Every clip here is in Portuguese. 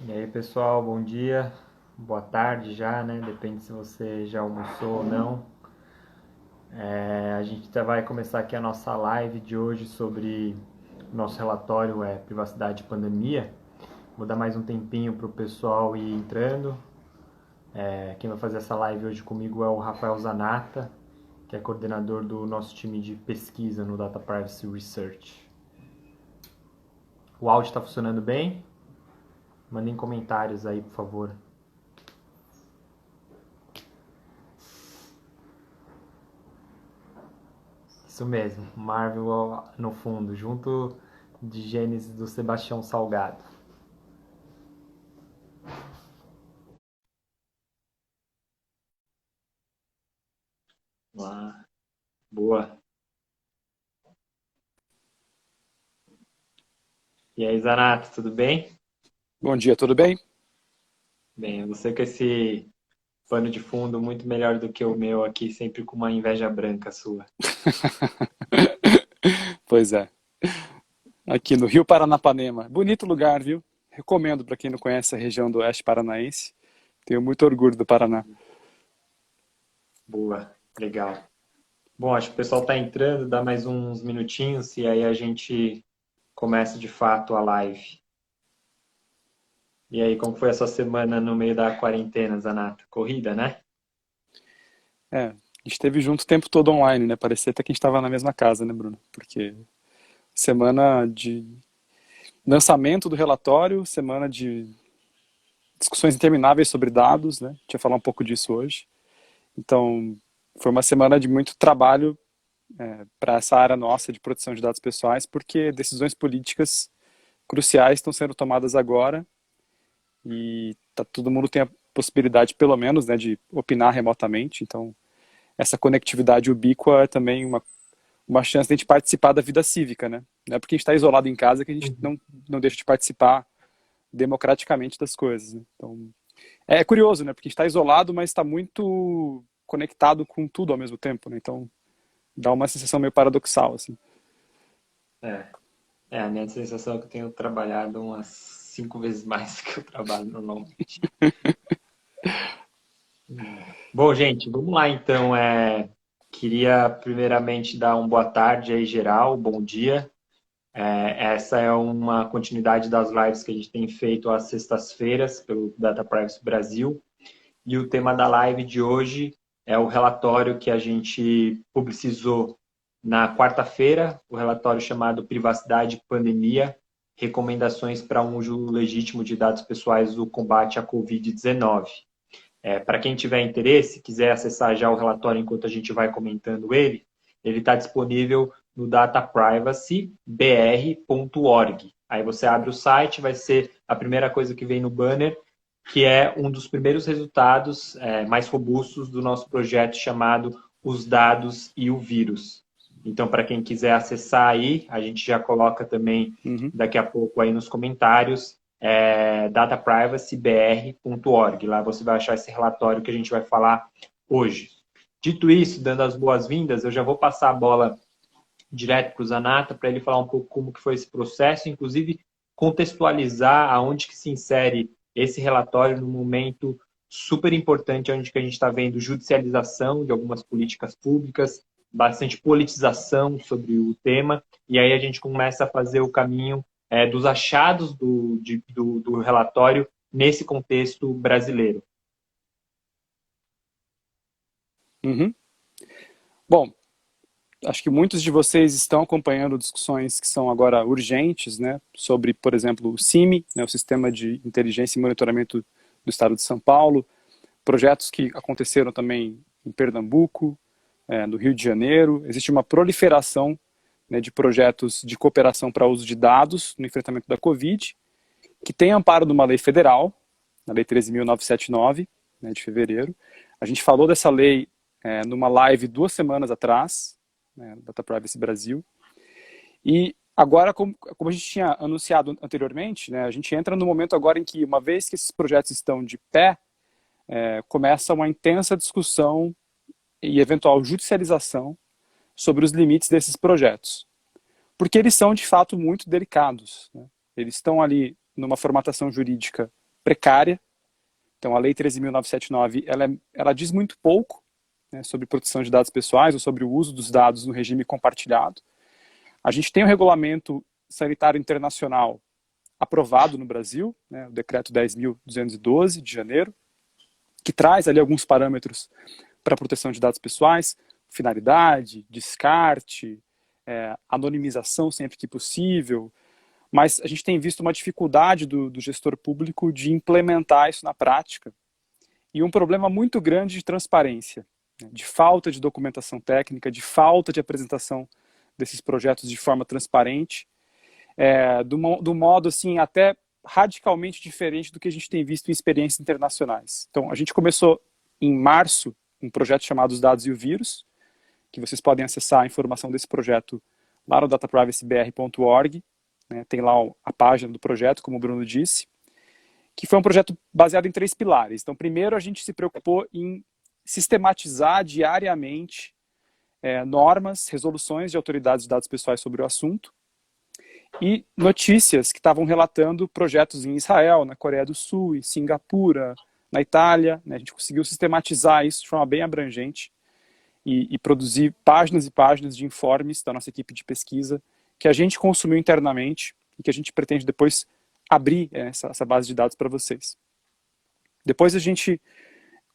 E aí, pessoal, bom dia, boa tarde já, né? Depende se você já almoçou ou não. A gente vai começar aqui a nossa live de hoje sobre o nosso relatório Privacidade e Pandemia. Vou dar mais um tempinho para o pessoal ir entrando. Quem vai fazer essa live hoje comigo é o Rafael Zanata, que é coordenador do nosso time de pesquisa no Data Privacy Research. O áudio está funcionando bem? Mandem comentários aí, por favor. Isso mesmo, Marvel no fundo, junto de Gênesis do Sebastião Salgado. Lá, boa. E aí, Zanato, tudo bem? Bom dia, tudo bem? Bem, você com esse pano de fundo muito melhor do que o meu aqui, sempre com uma inveja branca sua. Pois é. Aqui no Rio Paranapanema. Bonito lugar, viu? Recomendo para quem não conhece a região do Oeste Paranaense. Tenho muito orgulho do Paraná. Boa, legal. Bom, acho que o pessoal está entrando, dá mais uns minutinhos e aí a gente começa de fato a live. E aí, como foi a sua semana no meio da quarentena, Zanato? Corrida, né? É, a gente esteve junto o tempo todo online, né? Parecia até que a gente estava na mesma casa, né, Bruno? Porque semana de lançamento do relatório, semana de discussões intermináveis sobre dados, né? A gente vai falar um pouco disso hoje. Então, foi uma semana de muito trabalho para essa área nossa de proteção de dados pessoais, porque decisões políticas cruciais estão sendo tomadas agora e todo mundo tem a possibilidade, pelo menos, né, de opinar remotamente. Então, essa conectividade ubíqua é também uma chance de a gente participar da vida cívica, né? Não é porque a gente está isolado em casa que a gente Uhum. não deixa de participar democraticamente das coisas, né? Então, é curioso, né? Porque a gente está isolado, mas está muito conectado com tudo ao mesmo tempo, né? Então, dá uma sensação meio paradoxal, assim. É. A minha sensação é que eu tenho trabalhado umas 5 vezes mais do que eu trabalho normalmente. Bom, gente, vamos lá então. Queria primeiramente dar uma boa tarde aí geral, bom dia. Essa é uma continuidade das lives que a gente tem feito às sextas-feiras pelo Data Privacy Brasil. E o tema da live de hoje é o relatório que a gente publicizou na quarta-feira, o relatório chamado Privacidade e Pandemia, recomendações para um uso legítimo de dados pessoais do combate à Covid-19. Para quem tiver interesse, quiser acessar já o relatório enquanto a gente vai comentando ele está disponível no dataprivacybr.org. Aí você abre o site, vai ser a primeira coisa que vem no banner, que é um dos primeiros resultados mais robustos do nosso projeto chamado Os Dados e o Vírus. Então, para quem quiser acessar aí, a gente já coloca também Uhum. daqui a pouco aí nos comentários, dataprivacybr.org. Lá você vai achar esse relatório que a gente vai falar hoje. Dito isso, dando as boas-vindas, eu já vou passar a bola direto para o Zanata para ele falar um pouco como que foi esse processo, inclusive contextualizar aonde que se insere esse relatório no momento super importante, onde que a gente está vendo judicialização de algumas políticas públicas, bastante politização sobre o tema, e aí a gente começa a fazer o caminho dos achados do relatório nesse contexto brasileiro. Uhum. Bom, acho que muitos de vocês estão acompanhando discussões que são agora urgentes, né, sobre, por exemplo, o CIMI, né, o Sistema de Inteligência e Monitoramento do Estado de São Paulo, projetos que aconteceram também em Pernambuco, no Rio de Janeiro. Existe uma proliferação, né, de projetos de cooperação para uso de dados no enfrentamento da Covid, que tem amparo numa lei federal, na Lei 13.979, né, de fevereiro. A gente falou dessa lei numa live 2 semanas atrás, né, Data Privacy Brasil. E agora, como a gente tinha anunciado anteriormente, né, a gente entra no momento agora em que, uma vez que esses projetos estão de pé, começa uma intensa discussão e eventual judicialização sobre os limites desses projetos. Porque eles são, de fato, muito delicados, né? Eles estão ali numa formatação jurídica precária. Então, a Lei 13.979, ela diz muito pouco, né, sobre proteção de dados pessoais ou sobre o uso dos dados no regime compartilhado. A gente tem o Regulamento Sanitário Internacional aprovado no Brasil, né, o Decreto 10.212 de janeiro, que traz ali alguns parâmetros para a proteção de dados pessoais, finalidade, descarte, anonimização sempre que possível, mas a gente tem visto uma dificuldade do gestor público de implementar isso na prática e um problema muito grande de transparência, né, de falta de documentação técnica, de falta de apresentação desses projetos de forma transparente, do modo assim até radicalmente diferente do que a gente tem visto em experiências internacionais. Então, a gente começou em março um projeto chamado Os Dados e o Vírus, que vocês podem acessar a informação desse projeto lá no dataprivacybr.org, né, tem lá a página do projeto, como o Bruno disse, que foi um projeto baseado em 3 pilares. Então, primeiro, a gente se preocupou em sistematizar diariamente normas, resoluções de autoridades de dados pessoais sobre o assunto e notícias que estavam relatando projetos em Israel, na Coreia do Sul, em Singapura, na Itália, né? A gente conseguiu sistematizar isso de forma bem abrangente e produzir páginas e páginas de informes da nossa equipe de pesquisa que a gente consumiu internamente e que a gente pretende depois abrir essa base de dados para vocês. Depois a gente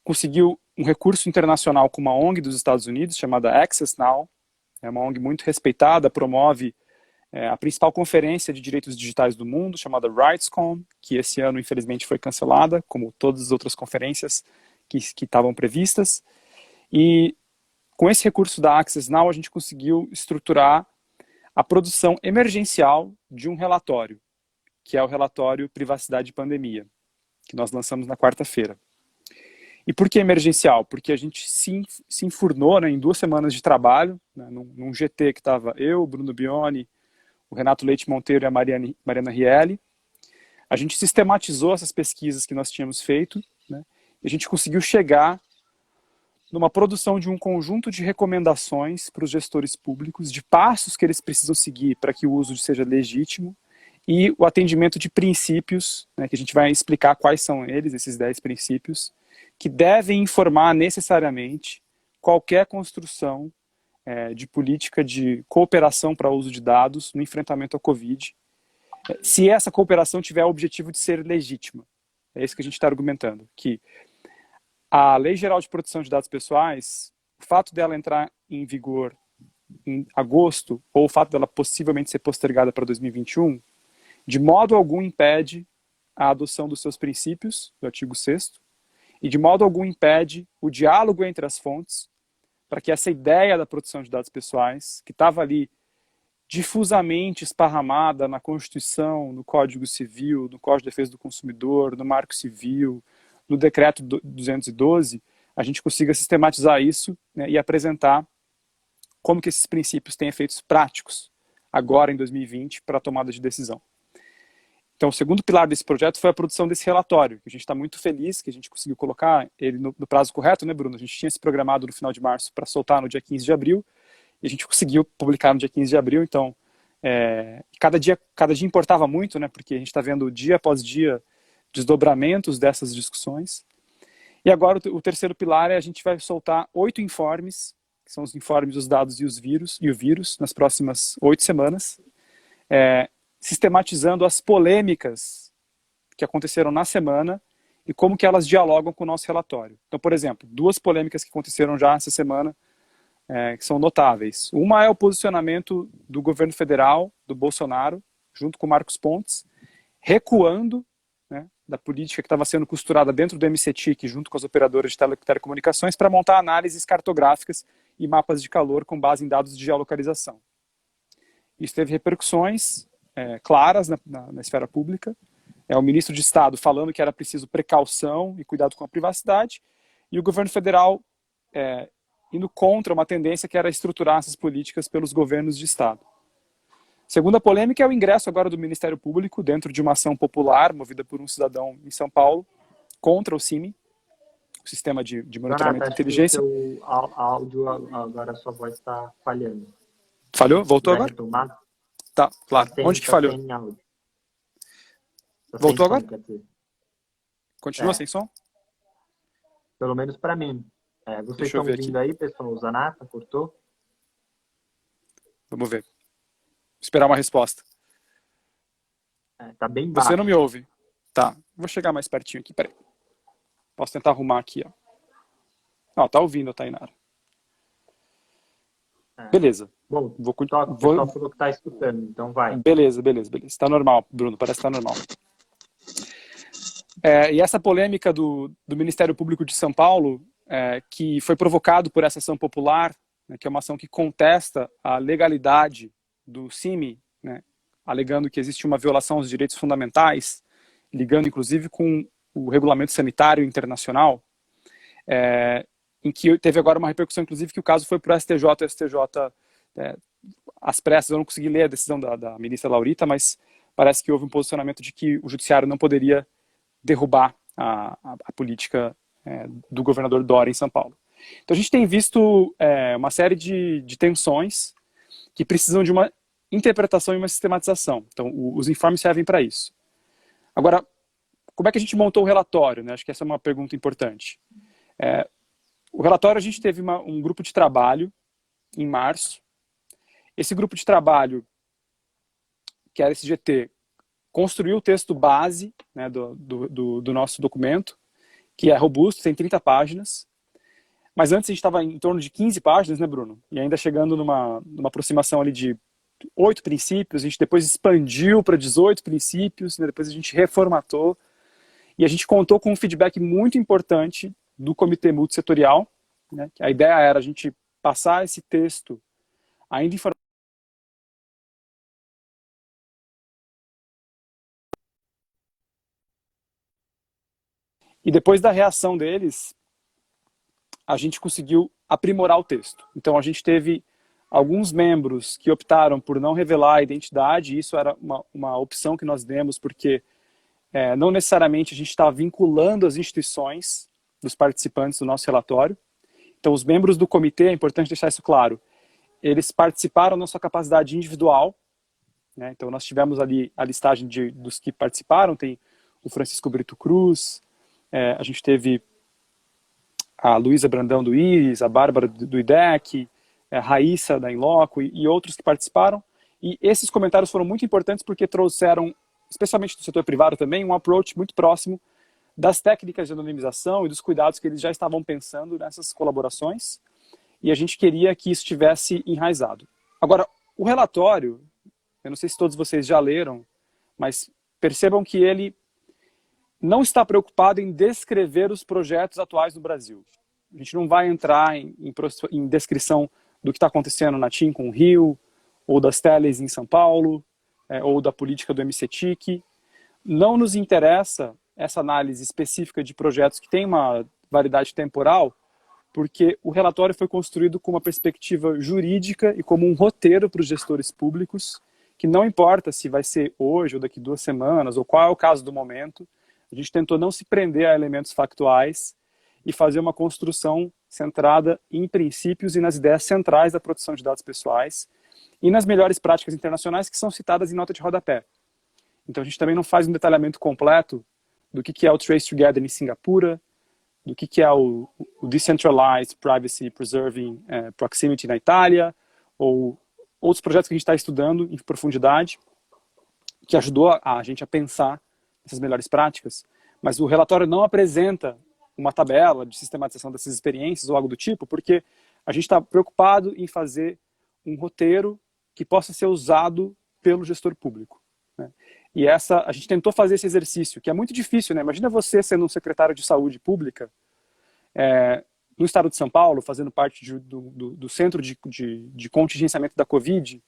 conseguiu um recurso internacional com uma ONG dos Estados Unidos, chamada Access Now. É uma ONG muito respeitada, promove a principal conferência de direitos digitais do mundo, chamada RightsCon, que esse ano, infelizmente, foi cancelada, como todas as outras conferências que estavam previstas. E com esse recurso da Access Now, a gente conseguiu estruturar a produção emergencial de um relatório, que é o relatório Privacidade e Pandemia, que nós lançamos na quarta-feira. E por que emergencial? Porque a gente se enfurnou, né, em 2 semanas de trabalho, né, num GT que estava eu, o Bruno Bioni, o Renato Leite Monteiro e a Mariana Rielli. A gente sistematizou essas pesquisas que nós tínhamos feito, né, e a gente conseguiu chegar numa produção de um conjunto de recomendações para os gestores públicos, de passos que eles precisam seguir para que o uso seja legítimo, e o atendimento de princípios, né, que a gente vai explicar quais são eles, esses 10 princípios, que devem informar necessariamente qualquer construção de política de cooperação para o uso de dados no enfrentamento à Covid, se essa cooperação tiver o objetivo de ser legítima. É isso que a gente está argumentando, que a Lei Geral de Proteção de Dados Pessoais, o fato dela entrar em vigor em agosto, ou o fato dela possivelmente ser postergada para 2021, de modo algum impede a adoção dos seus princípios, do artigo 6º, e de modo algum impede o diálogo entre as fontes para que essa ideia da proteção de dados pessoais, que estava ali difusamente esparramada na Constituição, no Código Civil, no Código de Defesa do Consumidor, no Marco Civil, no Decreto 212, a gente consiga sistematizar isso, né, e apresentar como que esses princípios têm efeitos práticos agora em 2020 para a tomada de decisão. Então, o segundo pilar desse projeto foi a produção desse relatório, que a gente está muito feliz que a gente conseguiu colocar ele no prazo correto, né, Bruno? A gente tinha se programado no final de março para soltar no dia 15 de abril, e a gente conseguiu publicar no dia 15 de abril, então cada dia importava muito, né, porque a gente está vendo dia após dia desdobramentos dessas discussões. E agora o terceiro pilar a gente vai soltar 8 informes, que são os informes dos dados e o vírus, nas próximas 8 semanas, sistematizando as polêmicas que aconteceram na semana e como que elas dialogam com o nosso relatório. Então, por exemplo, 2 polêmicas que aconteceram já essa semana, que são notáveis. Uma é o posicionamento do governo federal, do Bolsonaro, junto com o Marcos Pontes, recuando, né, da política que estava sendo costurada dentro do MCTIC, junto com as operadoras de telecomunicações, para montar análises cartográficas e mapas de calor com base em dados de geolocalização. Isso teve repercussões claras na esfera pública. O ministro de Estado falando que era preciso precaução e cuidado com a privacidade, e o governo federal indo contra uma tendência que era estruturar essas políticas pelos governos de Estado. Segunda polêmica é o ingresso agora do Ministério Público dentro de uma ação popular movida por um cidadão em São Paulo contra o CIMI, o Sistema de Monitoramento de Inteligência. O áudio agora, a sua voz está falhando. Falhou? Voltou agora? Retomar? Tá, claro. Onde que falhou? Voltou agora? Continua sem som? Pelo menos para mim. Vocês Deixa eu estão ver ouvindo aqui. aí, pessoal? O Zanata cortou? Vamos ver. Esperar uma resposta. Tá bem Você não baixo. me ouve? Tá. Vou chegar mais pertinho aqui, peraí. Posso tentar arrumar aqui, ó. Ó, tá ouvindo, Tainara. Bom, o pessoal falou que tá escutando, então vai. Beleza. Tá normal, Bruno, parece que tá normal. E essa polêmica do Ministério Público de São Paulo, que foi provocado por essa ação popular, né, que é uma ação que contesta a legalidade do CIMI, né, alegando que existe uma violação aos direitos fundamentais, ligando inclusive com o Regulamento Sanitário Internacional, em que teve agora uma repercussão, inclusive, que o caso foi para o STJ. O STJ, às pressas, eu não consegui ler a decisão da ministra Laurita, mas parece que houve um posicionamento de que o judiciário não poderia derrubar a política do governador Dória em São Paulo. Então a gente tem visto uma série de tensões que precisam de uma interpretação e uma sistematização. Então os informes servem para isso. Agora, como é que a gente montou o relatório, né? Acho que essa é uma pergunta importante. O relatório, a gente teve um grupo de trabalho em março. Esse grupo de trabalho, que era esse GT, construiu o texto base, né, do nosso documento, que é robusto, tem 30 páginas. Mas antes a gente estava em torno de 15 páginas, né, Bruno? E ainda chegando numa aproximação ali de 8 princípios, a gente depois expandiu para 18 princípios, né, depois a gente reformatou. E a gente contou com um feedback muito importante do Comitê Multissetorial, né? A ideia era a gente passar esse texto ainda em formato. E depois da reação deles, a gente conseguiu aprimorar o texto. Então a gente teve alguns membros que optaram por não revelar a identidade, e isso era uma opção que nós demos, porque não necessariamente a gente está vinculando as instituições dos participantes do nosso relatório. Então, os membros do comitê, é importante deixar isso claro, eles participaram na sua capacidade individual, né? Então, nós tivemos ali a listagem dos que participaram, tem o Francisco Brito Cruz, a gente teve a Luísa Brandão do Íris, a Bárbara do IDEC, a Raíssa da Inloco e outros que participaram. E esses comentários foram muito importantes porque trouxeram, especialmente do setor privado também, um approach muito próximo das técnicas de anonimização e dos cuidados que eles já estavam pensando nessas colaborações, e a gente queria que isso estivesse enraizado. Agora, o relatório, eu não sei se todos vocês já leram, mas percebam que ele não está preocupado em descrever os projetos atuais no Brasil. A gente não vai entrar em descrição do que está acontecendo na TIM com o Rio, ou das teles em São Paulo, ou da política do MCTIC. Não nos interessa essa análise específica de projetos que têm uma validade temporal, porque o relatório foi construído com uma perspectiva jurídica e como um roteiro para os gestores públicos, que não importa se vai ser hoje ou daqui 2 semanas, ou qual é o caso do momento, a gente tentou não se prender a elementos factuais e fazer uma construção centrada em princípios e nas ideias centrais da proteção de dados pessoais e nas melhores práticas internacionais que são citadas em nota de rodapé. Então a gente também não faz um detalhamento completo do que é o Trace Together em Singapura, do que é o Decentralized Privacy Preserving Proximity na Itália, ou outros projetos que a gente está estudando em profundidade, que ajudou a gente a pensar essas melhores práticas, mas o relatório não apresenta uma tabela de sistematização dessas experiências ou algo do tipo, porque a gente está preocupado em fazer um roteiro que possa ser usado pelo gestor público, né? E a gente tentou fazer esse exercício, que é muito difícil, né? Imagina você sendo um secretário de saúde pública no estado de São Paulo, fazendo parte do centro de contingenciamento da Covid,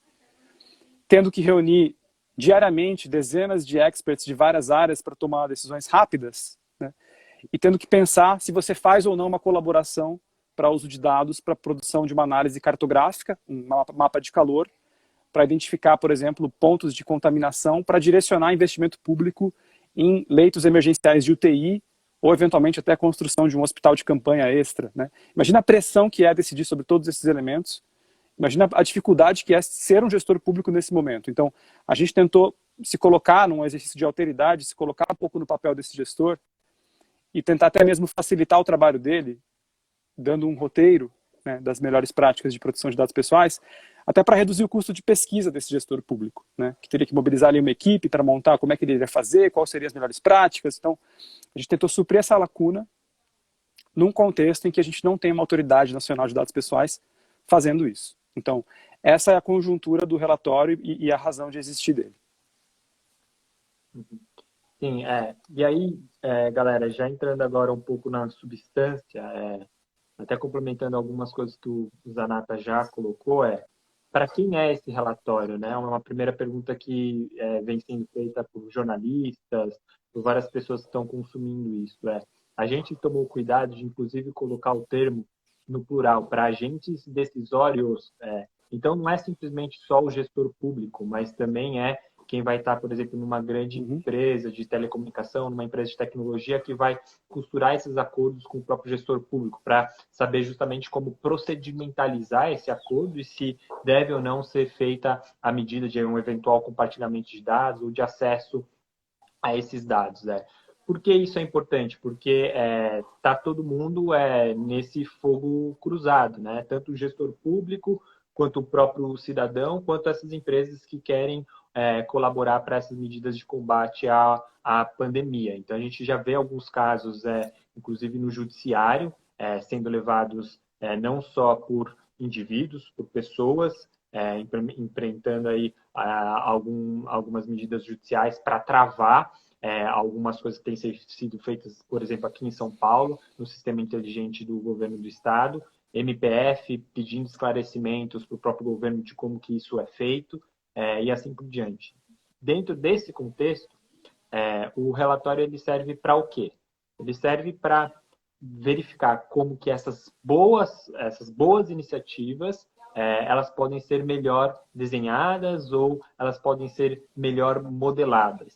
tendo que reunir diariamente dezenas de experts de várias áreas para tomar decisões rápidas, né? E tendo que pensar se você faz ou não uma colaboração para uso de dados para a produção de uma análise cartográfica, um mapa de calor, para identificar, por exemplo, pontos de contaminação, para direcionar investimento público em leitos emergenciais de UTI ou, eventualmente, até a construção de um hospital de campanha extra, né? Imagina a pressão que é decidir sobre todos esses elementos. Imagina a dificuldade que é ser um gestor público nesse momento. Então, a gente tentou se colocar num exercício de alteridade, se colocar um pouco no papel desse gestor e tentar até mesmo facilitar o trabalho dele, dando um roteiro, né, das melhores práticas de proteção de dados pessoais, até para reduzir o custo de pesquisa desse gestor público, né, que teria que mobilizar ali uma equipe para montar como é que ele iria fazer, quais seriam as melhores práticas. Então, a gente tentou suprir essa lacuna num contexto em que a gente não tem uma autoridade nacional de dados pessoais fazendo isso. Então, essa é a conjuntura do relatório e a razão de existir dele. Sim, e aí, galera, já entrando agora um pouco na substância, até complementando algumas coisas que o Zanata já colocou, para quem é esse relatório, né? Uma primeira pergunta que vem sendo feita por jornalistas, por várias pessoas que estão consumindo isso. A gente tomou cuidado de, inclusive, colocar o termo no plural, para agentes decisórios. Então, não é simplesmente só o gestor público, mas também quem vai estar, por exemplo, numa grande empresa de telecomunicação, numa empresa de tecnologia, que vai costurar esses acordos com o próprio gestor público, para saber justamente como procedimentalizar esse acordo e se deve ou não ser feita a medida de um eventual compartilhamento de dados ou de acesso a esses dados. Por que isso é importante? Porque está todo mundo nesse fogo cruzado, né? Tanto o gestor público, quanto o próprio cidadão, quanto essas empresas que querem colaborar para essas medidas de combate à pandemia. Então, a gente já vê alguns casos, inclusive no judiciário, sendo levados não só por indivíduos, por pessoas, enfrentando aí algumas medidas judiciais para travar algumas coisas que têm sido feitas, por exemplo, aqui em São Paulo, no sistema inteligente do governo do estado, MPF pedindo esclarecimentos para o próprio governo de como que isso é feito, e assim por diante. Dentro desse contexto, o relatório ele serve para o quê? Ele serve para verificar como que essas boas iniciativas elas podem ser melhor desenhadas ou elas podem ser melhor modeladas.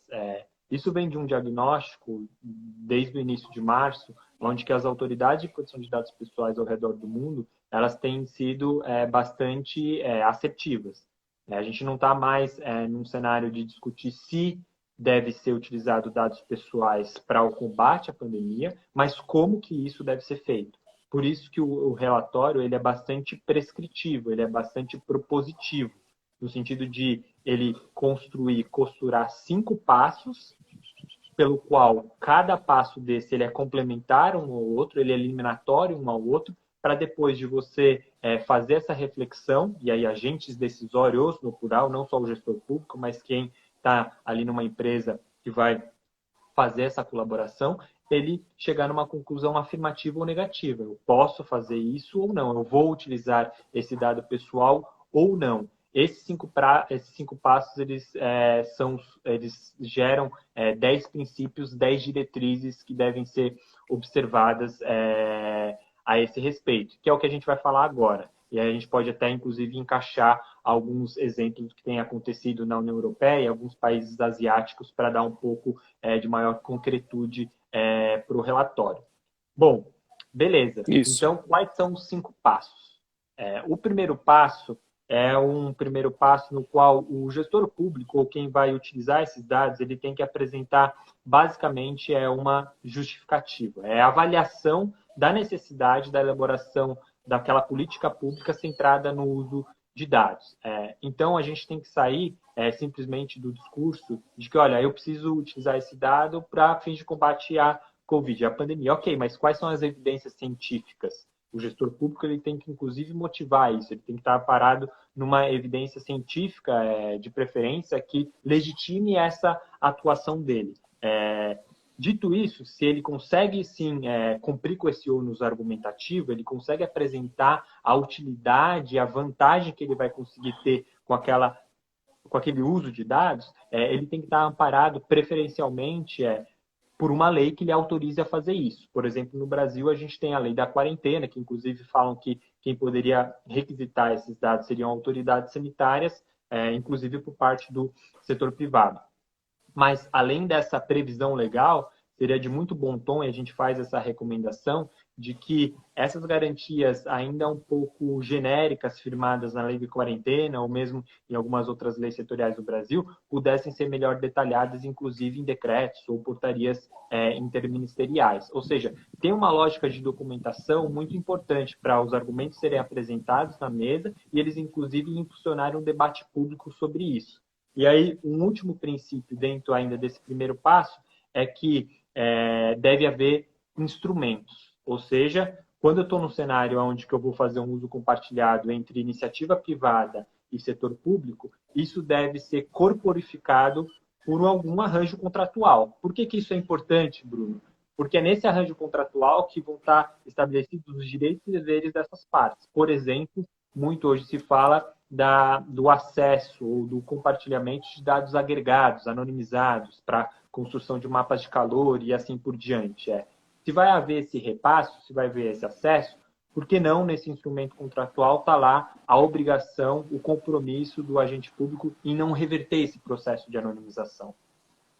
Isso vem de um diagnóstico desde o início de março, onde que as autoridades de proteção de dados pessoais ao redor do mundo elas têm sido bastante assertivas. A gente não está mais num cenário de discutir se deve ser utilizado dados pessoais para o combate à pandemia, mas como que isso deve ser feito. Por isso que o relatório ele é bastante prescritivo, ele é bastante propositivo, no sentido de ele construir, costurar 5 passos, pelo qual cada passo desse ele é complementar um ao outro, ele é eliminatório um ao outro, para depois de você fazer essa reflexão, e aí agentes decisórios, no plural, não só o gestor público, mas quem está ali numa empresa que vai fazer essa colaboração, ele chegar numa conclusão afirmativa ou negativa. Eu posso fazer isso ou não, eu vou utilizar esse dado pessoal ou não. Esses cinco passos, eles geram 10 princípios, 10 diretrizes que devem ser observadas a esse respeito, que é o que a gente vai falar agora. E aí a gente pode até, inclusive, encaixar alguns exemplos que têm acontecido na União Europeia e alguns países asiáticos para dar um pouco de maior concretude para o relatório. Bom, beleza. Isso. Então, quais são os 5 passos? O primeiro passo é um primeiro passo no qual o gestor público ou quem vai utilizar esses dados, ele tem que apresentar, basicamente, uma justificativa. É a avaliação da necessidade da elaboração daquela política pública centrada no uso de dados. Então, a gente tem que sair simplesmente do discurso de que, olha, eu preciso utilizar esse dado para fins de combate à Covid, à pandemia. Ok, mas quais são as evidências científicas? O gestor público ele tem que, inclusive, motivar isso. Ele tem que estar parado numa evidência científica, de preferência, que legitime essa atuação dele. Dito isso, se ele consegue, sim, cumprir com esse ônus argumentativo, ele consegue apresentar a utilidade, a vantagem que ele vai conseguir ter com aquele uso de dados, ele tem que estar amparado preferencialmente por uma lei que lhe autorize a fazer isso. Por exemplo, no Brasil, a gente tem a lei da quarentena, que inclusive falam que quem poderia requisitar esses dados seriam autoridades sanitárias, inclusive por parte do setor privado. Mas, além dessa previsão legal, seria de muito bom tom, e a gente faz essa recomendação, de que essas garantias ainda um pouco genéricas firmadas na lei de quarentena ou mesmo em algumas outras leis setoriais do Brasil pudessem ser melhor detalhadas, inclusive em decretos ou portarias interministeriais. Ou seja, tem uma lógica de documentação muito importante para os argumentos serem apresentados na mesa e eles, inclusive, impulsionarem um debate público sobre isso. E aí, um último princípio dentro ainda desse primeiro passo é que deve haver instrumentos. Ou seja, quando eu estou no cenário onde que eu vou fazer um uso compartilhado entre iniciativa privada e setor público, isso deve ser corporificado por algum arranjo contratual. Por que isso é importante, Bruno? Porque é nesse arranjo contratual que vão estar estabelecidos os direitos e deveres dessas partes. Por exemplo, muito hoje se fala do acesso ou do compartilhamento de dados agregados, anonimizados, para construção de mapas de calor e assim por diante. Se vai haver esse repasse, se vai haver esse acesso, por que não, nesse instrumento contratual, está lá a obrigação, o compromisso do agente público em não reverter esse processo de anonimização?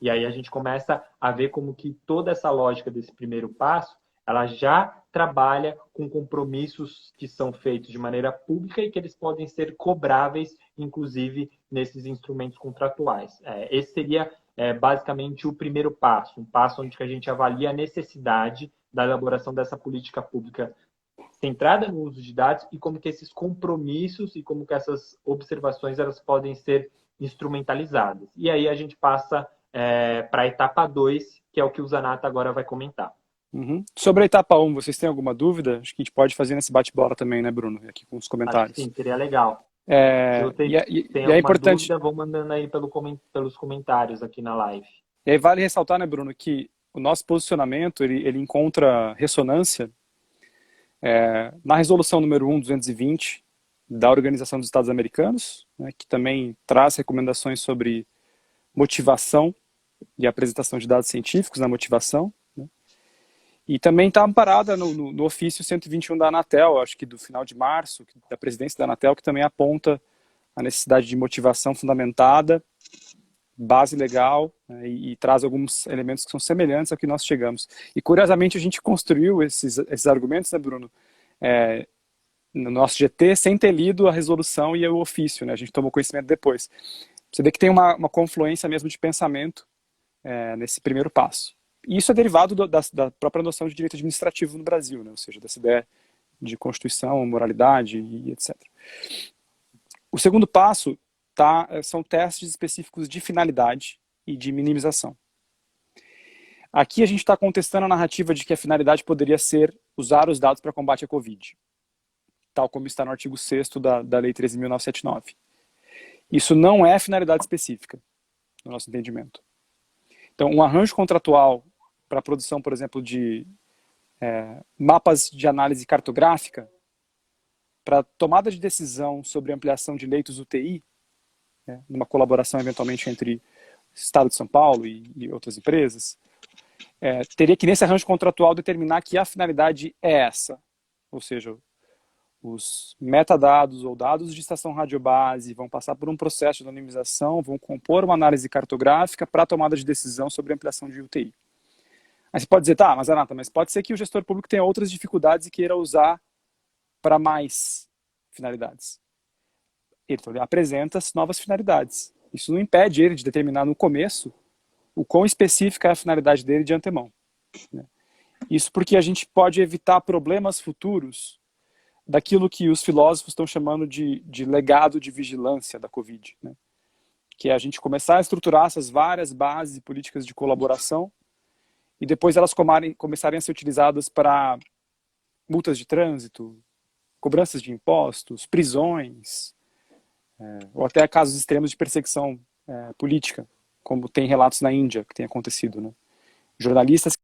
E aí a gente começa a ver como que toda essa lógica desse primeiro passo, ela já trabalha com compromissos que são feitos de maneira pública e que eles podem ser cobráveis, inclusive, nesses instrumentos contratuais. Esse seria basicamente o primeiro passo, um passo onde a gente avalia a necessidade da elaboração dessa política pública centrada no uso de dados e como que esses compromissos e como que essas observações elas podem ser instrumentalizadas. E aí a gente passa para a etapa 2, que é o que o Zanata agora vai comentar. Uhum. Sobre a etapa 1, vocês têm alguma dúvida? Acho que a gente pode fazer nesse bate-bola também, né, Bruno? Aqui com os comentários. Sim, seria legal. Se tem alguma importante... dúvida, vão mandando aí pelos comentários aqui na live. E aí vale ressaltar, né, Bruno, que o nosso posicionamento, ele encontra ressonância na resolução número 1220 da Organização dos Estados Americanos, né, que também traz recomendações sobre motivação e apresentação de dados científicos na motivação, né, e também está amparada no ofício 121 da Anatel, acho que do final de março, da presidência da Anatel, que também aponta a necessidade de motivação fundamentada, base legal, né, e traz alguns elementos que são semelhantes ao que nós chegamos. E, curiosamente, a gente construiu esses argumentos, né, Bruno, no nosso GT, sem ter lido a resolução e o ofício, né, a gente tomou conhecimento depois. Você vê que tem uma confluência mesmo de pensamento nesse primeiro passo. E isso é derivado da própria noção de direito administrativo no Brasil, né, ou seja, dessa ideia de constituição, moralidade e etc. O segundo passo são testes específicos de finalidade e de minimização. Aqui a gente está contestando a narrativa de que a finalidade poderia ser usar os dados para combate à Covid, tal como está no artigo 6º da Lei 13.979. Isso não é finalidade específica, no nosso entendimento. Então, um arranjo contratual para a produção, por exemplo, de mapas de análise cartográfica, para tomada de decisão sobre ampliação de leitos UTI, numa colaboração eventualmente entre o Estado de São Paulo e outras empresas, teria que nesse arranjo contratual determinar que a finalidade é essa, ou seja, os metadados ou dados de estação radiobase vão passar por um processo de anonimização, vão compor uma análise cartográfica para a tomada de decisão sobre ampliação de UTI. Aí você pode dizer, tá, mas pode ser que o gestor público tenha outras dificuldades e queira usar para mais finalidades. Ele apresenta as novas finalidades. Isso não impede ele de determinar no começo o quão específica é a finalidade dele de antemão, né? Isso porque a gente pode evitar problemas futuros daquilo que os filósofos estão chamando de legado de vigilância da Covid, né? Que é a gente começar a estruturar essas várias bases e políticas de colaboração e depois elas começarem a ser utilizadas para multas de trânsito, cobranças de impostos, prisões, ou até casos extremos de perseguição política, como tem relatos na Índia que tem acontecido, né? Jornalistas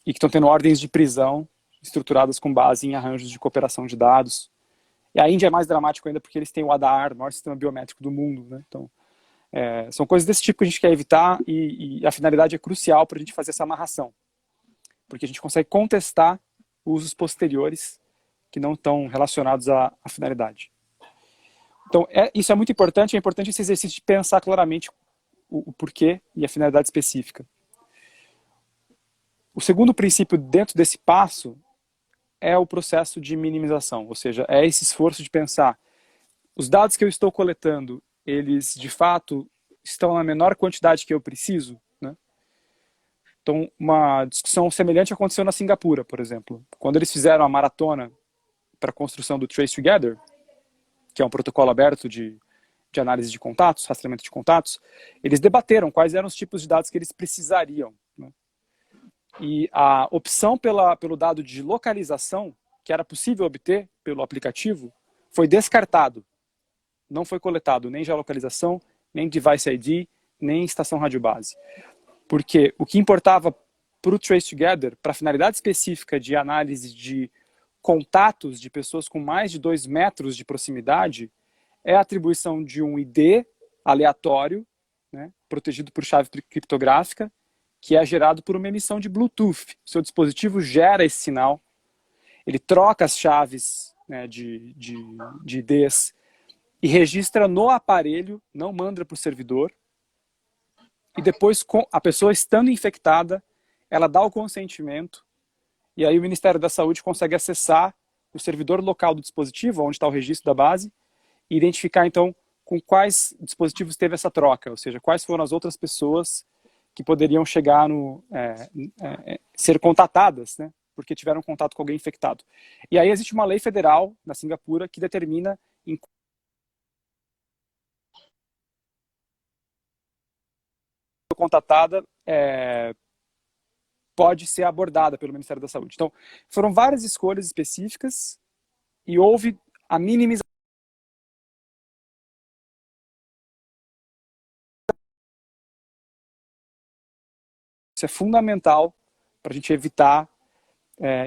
e que estão tendo ordens de prisão estruturadas com base em arranjos de cooperação de dados. E a Índia é mais dramático ainda porque eles têm o Aadhaar, o maior sistema biométrico do mundo, né? Então, são coisas desse tipo que a gente quer evitar e a finalidade é crucial para a gente fazer essa amarração. Porque a gente consegue contestar usos posteriores que não estão relacionados à finalidade. Então, isso é muito importante, é importante esse exercício de pensar claramente o porquê e a finalidade específica. O segundo princípio dentro desse passo é o processo de minimização, ou seja, é esse esforço de pensar os dados que eu estou coletando, eles de fato estão na menor quantidade que eu preciso, né? Então, uma discussão semelhante aconteceu na Singapura, por exemplo. Quando eles fizeram a maratona para a construção do Trace Together, que é um protocolo aberto de análise de contatos, rastreamento de contatos, eles debateram quais eram os tipos de dados que eles precisariam, né? E a opção pelo dado de localização, que era possível obter pelo aplicativo, foi descartado. Não foi coletado nem geolocalização, nem device ID, nem estação radiobase. Porque o que importava para o Trace Together, para a finalidade específica de análise de contatos de pessoas com mais de 2 metros de proximidade, é a atribuição de um ID aleatório, né, protegido por chave criptográfica, que é gerado por uma emissão de Bluetooth. O seu dispositivo gera esse sinal, ele troca as chaves, né, de IDs e registra no aparelho, não manda para o servidor, e depois, a pessoa estando infectada, ela dá o consentimento, e aí o Ministério da Saúde consegue acessar o servidor local do dispositivo, onde está o registro da base, e identificar, então, com quais dispositivos teve essa troca, ou seja, quais foram as outras pessoas que poderiam chegar ser contatadas, né, porque tiveram contato com alguém infectado. E aí existe uma lei federal na Singapura que determina em contatada pode ser abordada pelo Ministério da Saúde. Então, foram várias escolhas específicas e houve a minimização. Isso é fundamental para a gente evitar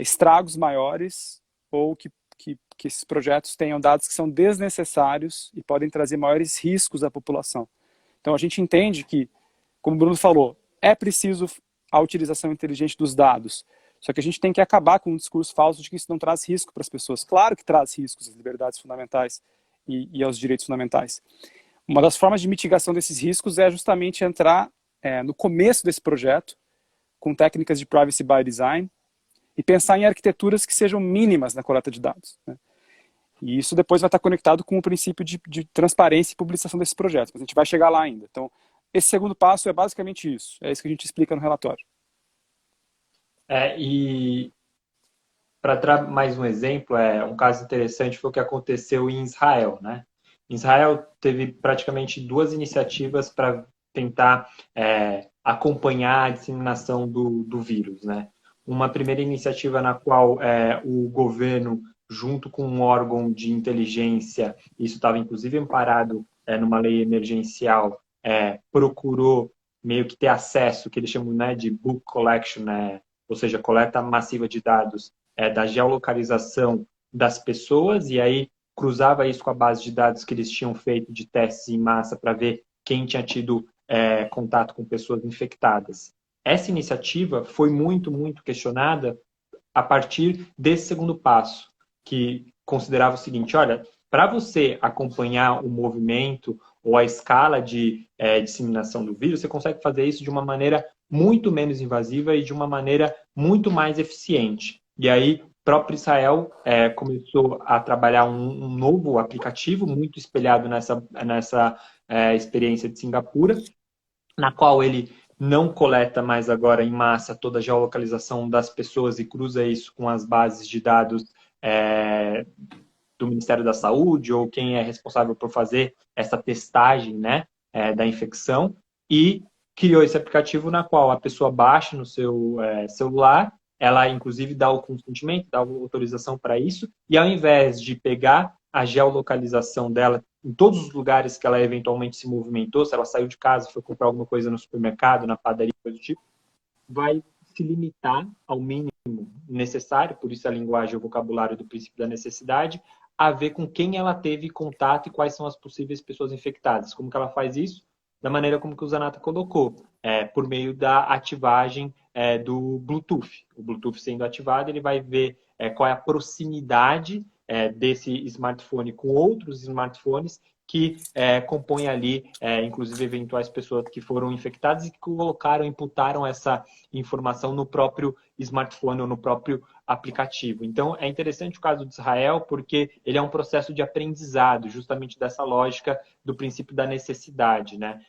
estragos maiores ou que esses projetos tenham dados que são desnecessários e podem trazer maiores riscos à população. Então, a gente entende que, como o Bruno falou, é preciso a utilização inteligente dos dados. Só que a gente tem que acabar com um discurso falso de que isso não traz risco para as pessoas. Claro que traz riscos às liberdades fundamentais e aos direitos fundamentais. Uma das formas de mitigação desses riscos é justamente entrar no começo desse projeto, com técnicas de privacy by design, e pensar em arquiteturas que sejam mínimas na coleta de dados, né? E isso depois vai estar conectado com o princípio de transparência e publicação desses projetos. Mas a gente vai chegar lá ainda. Então, esse segundo passo é basicamente isso. É isso que a gente explica no relatório. E para dar mais um exemplo, um caso interessante foi o que aconteceu em Israel, né? Em Israel teve praticamente 2 iniciativas para tentar acompanhar a disseminação do vírus, né? Uma primeira iniciativa na qual o governo, junto com um órgão de inteligência, isso estava inclusive amparado numa lei emergencial, procurou meio que ter acesso, que eles chamam, né, de book collection, ou seja, coleta massiva de dados da geolocalização das pessoas, e aí cruzava isso com a base de dados que eles tinham feito de testes em massa para ver quem tinha tido contato com pessoas infectadas. Essa iniciativa foi muito, muito questionada a partir desse segundo passo, que considerava o seguinte: olha, para você acompanhar o movimento ou a escala de disseminação do vírus, você consegue fazer isso de uma maneira muito menos invasiva e de uma maneira muito mais eficiente. E aí, o próprio Israel começou a trabalhar um novo aplicativo, muito espelhado nessa experiência de Singapura, na qual ele não coleta mais agora em massa toda a geolocalização das pessoas e cruza isso com as bases de dados do Ministério da Saúde ou quem é responsável por fazer essa testagem, né, da infecção, e criou esse aplicativo na qual a pessoa baixa no seu celular, ela inclusive dá o consentimento, dá a autorização para isso, e ao invés de pegar a geolocalização dela em todos os lugares que ela eventualmente se movimentou, se ela saiu de casa, foi comprar alguma coisa no supermercado, na padaria, coisa do tipo, vai se limitar ao mínimo necessário, por isso a linguagem e o vocabulário do princípio da necessidade, a ver com quem ela teve contato e quais são as possíveis pessoas infectadas. Como que ela faz isso? Da maneira como que o Zanata colocou, por meio da ativagem do Bluetooth. O Bluetooth sendo ativado, ele vai ver qual é a proximidade desse smartphone com outros smartphones que compõem ali, inclusive, eventuais pessoas que foram infectadas e que colocaram, imputaram essa informação no próprio smartphone ou no próprio aplicativo. Então, é interessante o caso de Israel, porque ele é um processo de aprendizado, justamente dessa lógica do princípio da necessidade, né?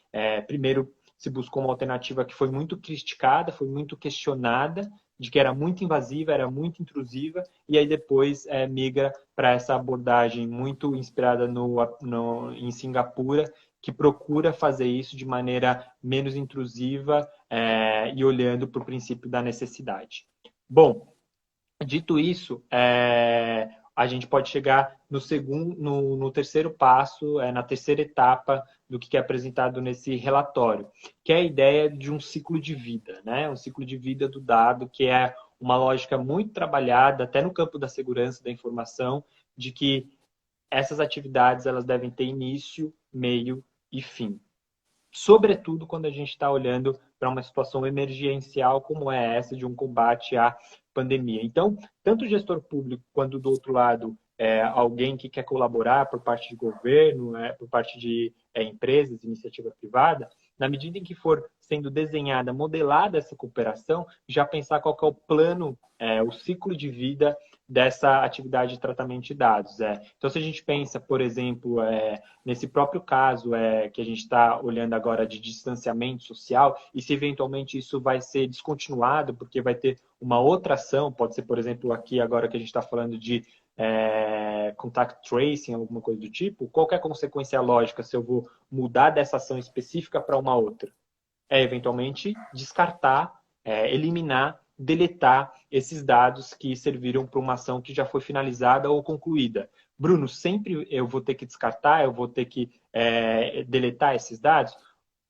Primeiro, se buscou uma alternativa que foi muito criticada, foi muito questionada, de que era muito invasiva, era muito intrusiva, e aí depois migra para essa abordagem muito inspirada em Singapura, que procura fazer isso de maneira menos intrusiva e olhando para o princípio da necessidade. Bom, dito isso, a gente pode chegar no terceiro passo, na terceira etapa do que é apresentado nesse relatório, que é a ideia de um ciclo de vida, né? Um ciclo de vida do dado, que é uma lógica muito trabalhada, até no campo da segurança da informação, de que essas atividades elas devem ter início, meio e fim. Sobretudo quando a gente está olhando para uma situação emergencial como é essa de um combate à pandemia. Então, tanto o gestor público quanto do outro lado, alguém que quer colaborar por parte de governo, por parte de empresas, iniciativa privada, na medida em que for sendo desenhada, modelada essa cooperação, já pensar qual que é o plano, o ciclo de vida dessa atividade de tratamento de dados. Então, se a gente pensa, por exemplo, nesse próprio caso que a gente está olhando agora de distanciamento social, e se eventualmente isso vai ser descontinuado, porque vai ter uma outra ação, pode ser, por exemplo, aqui agora que a gente está falando de contact tracing, alguma coisa do tipo, qual que é a consequência lógica se eu vou mudar dessa ação específica para uma outra? Eventualmente, descartar, eliminar, deletar esses dados que serviram para uma ação que já foi finalizada ou concluída. Bruno, sempre eu vou ter que descartar, eu vou ter que deletar esses dados?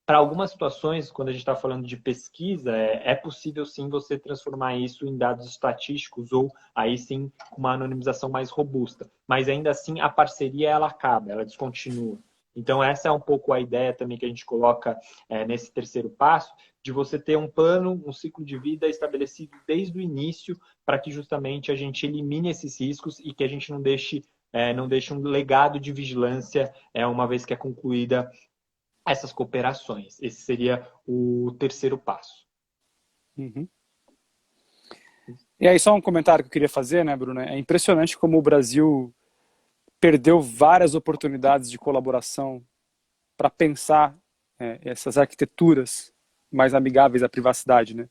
Para algumas situações, quando a gente está falando de pesquisa, é possível sim você transformar isso em dados estatísticos ou aí sim com uma anonimização mais robusta. Mas ainda assim a parceria ela acaba, ela descontinua. Então essa é um pouco a ideia também que a gente coloca nesse terceiro passo, de você ter um plano, um ciclo de vida estabelecido desde o início para que justamente a gente elimine esses riscos e que a gente não deixe um legado de vigilância uma vez que é concluída essas cooperações. Esse seria o terceiro passo. Uhum. E aí, só um comentário que eu queria fazer, né, Bruno? É impressionante como o Brasil perdeu várias oportunidades de colaboração para pensar essas arquiteturas mais amigáveis à privacidade, né?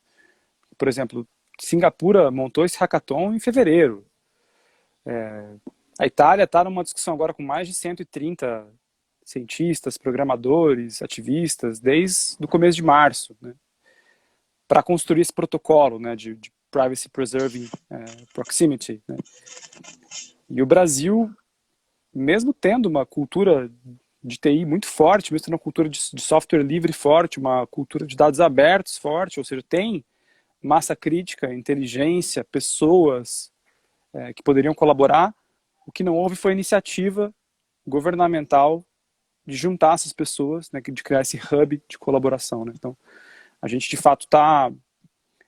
Por exemplo, Singapura montou esse hackathon em fevereiro. A Itália está numa discussão agora com mais de 130 cientistas, programadores, ativistas, desde o começo de março, né, para construir esse protocolo, né, de Privacy Preserving Proximity. Né. E o Brasil, mesmo tendo uma cultura de TI muito forte, mesmo tendo uma cultura de software livre forte, uma cultura de dados abertos forte, ou seja, tem massa crítica, inteligência, pessoas que poderiam colaborar, o que não houve foi iniciativa governamental de juntar essas pessoas, né, de criar esse hub de colaboração. Né? Então, a gente, de fato, está...